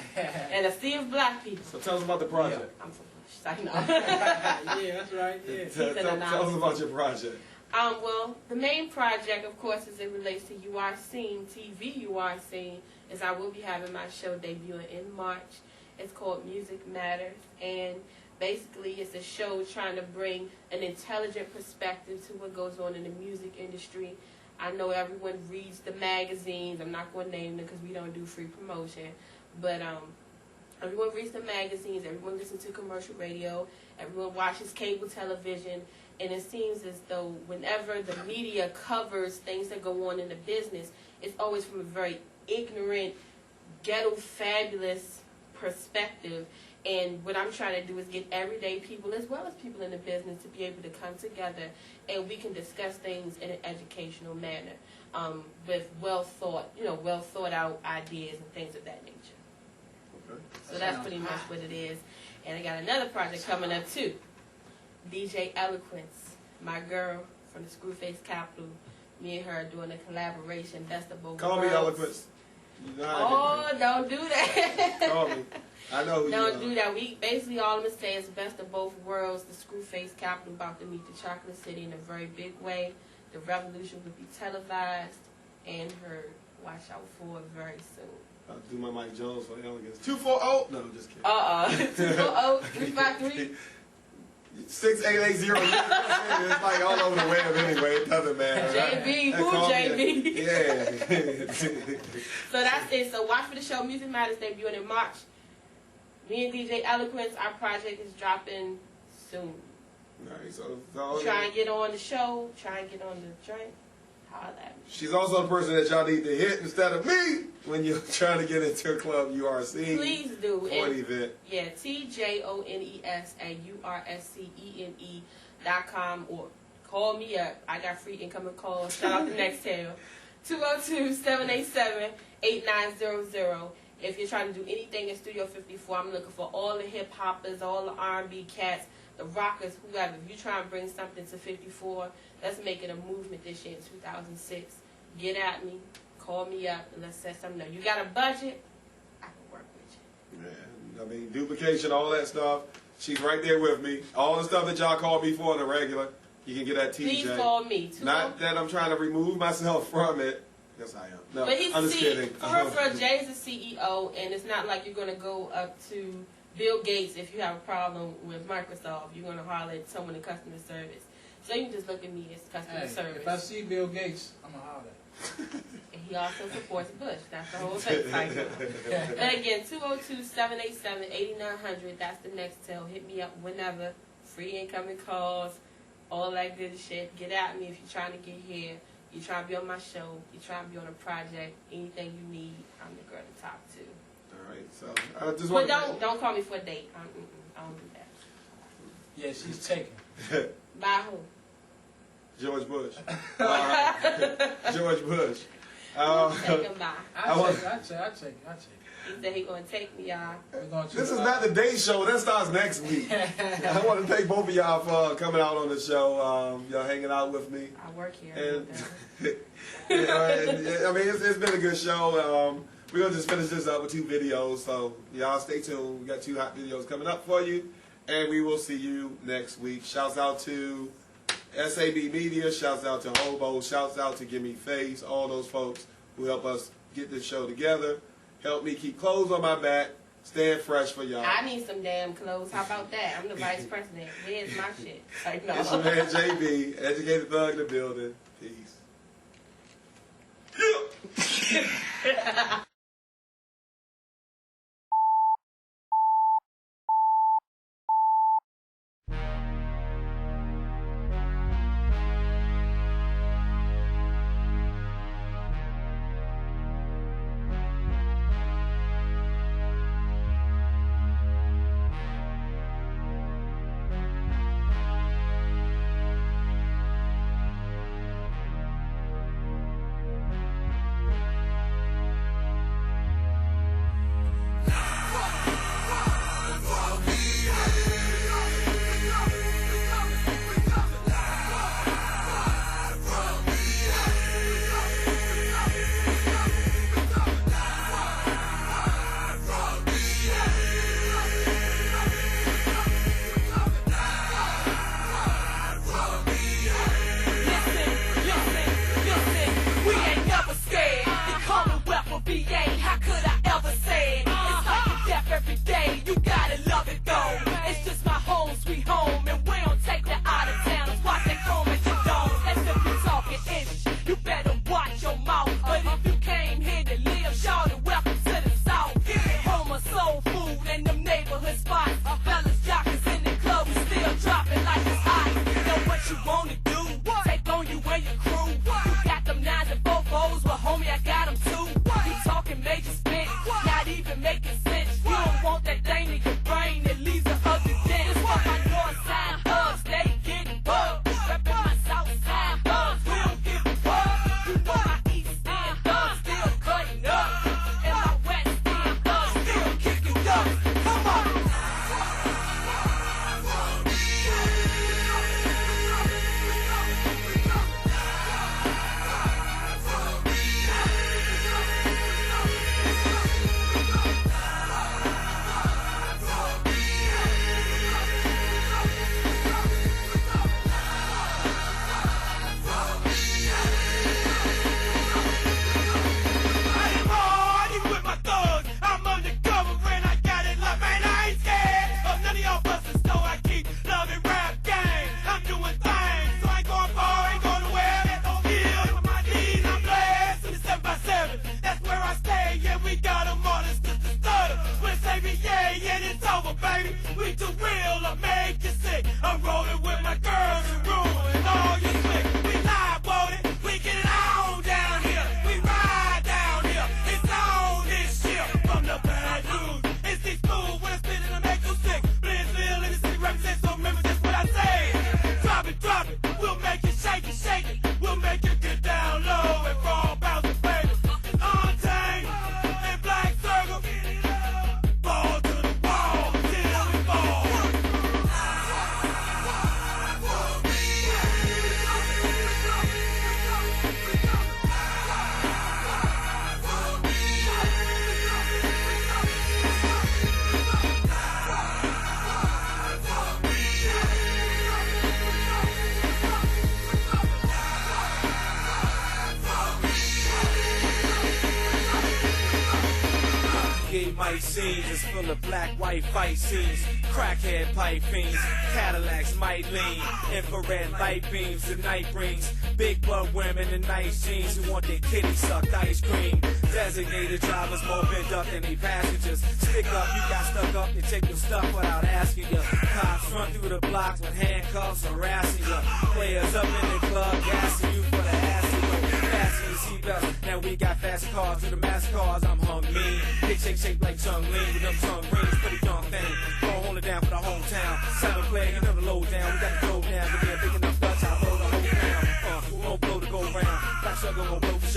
And a sea of black people. So tell us about the project. I'm so blushed, I know. Yeah, that's right. Yeah. Tell us about your project. Well, the main project, of course, as it relates to You Are Seen, TV You Are Seen, is I will be having my show debuting in March. It's called Music Matters, and basically it's a show trying to bring an intelligent perspective to what goes on in the music industry. I know everyone reads the magazines. I'm not going to name them because we don't do free promotion, but everyone reads the magazines, everyone listens to commercial radio, everyone watches cable television, and it seems as though whenever the media covers things that go on in the business, it's always from a very ignorant, ghetto fabulous perspective. And what I'm trying to do is get everyday people as well as people in the business to be able to come together and we can discuss things in an educational manner with well thought out ideas and things of that nature. Okay. So that's pretty much what it is. And I got another project coming up too. DJ Eloquence, my girl from the Screwface Capital. Me and her are doing a collaboration, Best of Both Worlds. Call me Eloquence. You know how don't do that. Call me. I know who you are. Don't do that. We basically all I'm gonna say is Best of Both Worlds. The Screwface Capital about to meet the Chocolate City in a very big way. The revolution will be televised and heard. Watch out for it very soon. I'll do my Mike Jones for Elegance. 240. No, I'm just kidding. 240-353. 6880. It's like all over the web anyway. It doesn't matter. JB, who JB? Yeah. So that's it. So watch for the show Music Matters debuting in March. Me and DJ Eloquence, our project is dropping soon. Alright, so try and get on the show. Try and get on the joint. Holla at me. She's also the person that y'all need to hit instead of me when you're trying to get into a club you are seeing. Please do. For an event. Yeah, TJONES@URSCENE.com or call me up. I got free incoming calls. Shout out to Nextel. 202-787-8900. If you're trying to do anything in Studio 54, I'm looking for all the hip hoppers, all the R&B cats, the rockers, whoever. If you try and bring something to 54, let's make it a movement this year in 2006. Get at me, call me up, and let's set something up. You got a budget? I can work with you. Yeah, I mean, duplication, all that stuff. She's right there with me. All the stuff that y'all call me for on the regular, you can get at TJ. Please call me. Not that I'm trying to remove myself from it. Yes, I am. No, but he's I'm just kidding. For Jay's the CEO, and it's not like you're going to go up to Bill Gates if you have a problem with Microsoft. You're going to holler at someone in customer service. So you can just look at me as customer service. If I see Bill Gates, I'm going to holler. And he also supports Bush. That's the whole thing. But again, 202-787-8900. That's the Nextel. Hit me up whenever. Free incoming calls. All that good shit. Get at me if you're trying to get here. You try to be on my show. You try to be on a project. Anything you need, I'm the girl to talk to. All right. So I just want. But don't call me for a date. I don't do that. Yeah, she's taken. By who? George Bush. George Bush. Take him by. I'll take it. He said he's going to take me, y'all. This is not the day show. That starts next week. I want to thank both of y'all for coming out on the show. Y'all hanging out with me. I work here. And, I mean, it's been a good show. We're going to just finish this up with 2 videos. So y'all stay tuned. We got 2 hot videos coming up for you. And we will see you next week. Shouts out to SAB Media. Shouts out to Hobo. Shouts out to Gimme Face. All those folks who help us get this show together. Help me keep clothes on my back. Staying fresh for y'all. I need some damn clothes. How about that? I'm the vice president. Where's my shit? Like, no. It's your man JB, educated thug in the building. Peace. you might see just full of black-white fight scenes, crackhead pipe fiends, Cadillacs might lean, infrared light beams the night brings, big butt women in nice jeans who want their kitty sucked ice cream, designated drivers more bent up than they passengers, stick up, you got stuck up, they take your stuff without asking you, cops run through the blocks with handcuffs harassing you, players up in the club gassing you for the ass. Fasten your seatbelts, now we got fast cars to the mass cars. I'm hung mean, big shake like Chung Lean with them tongue rings, pretty young thing. Gon' hold it down for the hometown. Simon Player, you know the low down. We got the go down, but yeah, big enough guts, I hold the whole ground. We won't blow to go round. Black sugar won't blow for sure.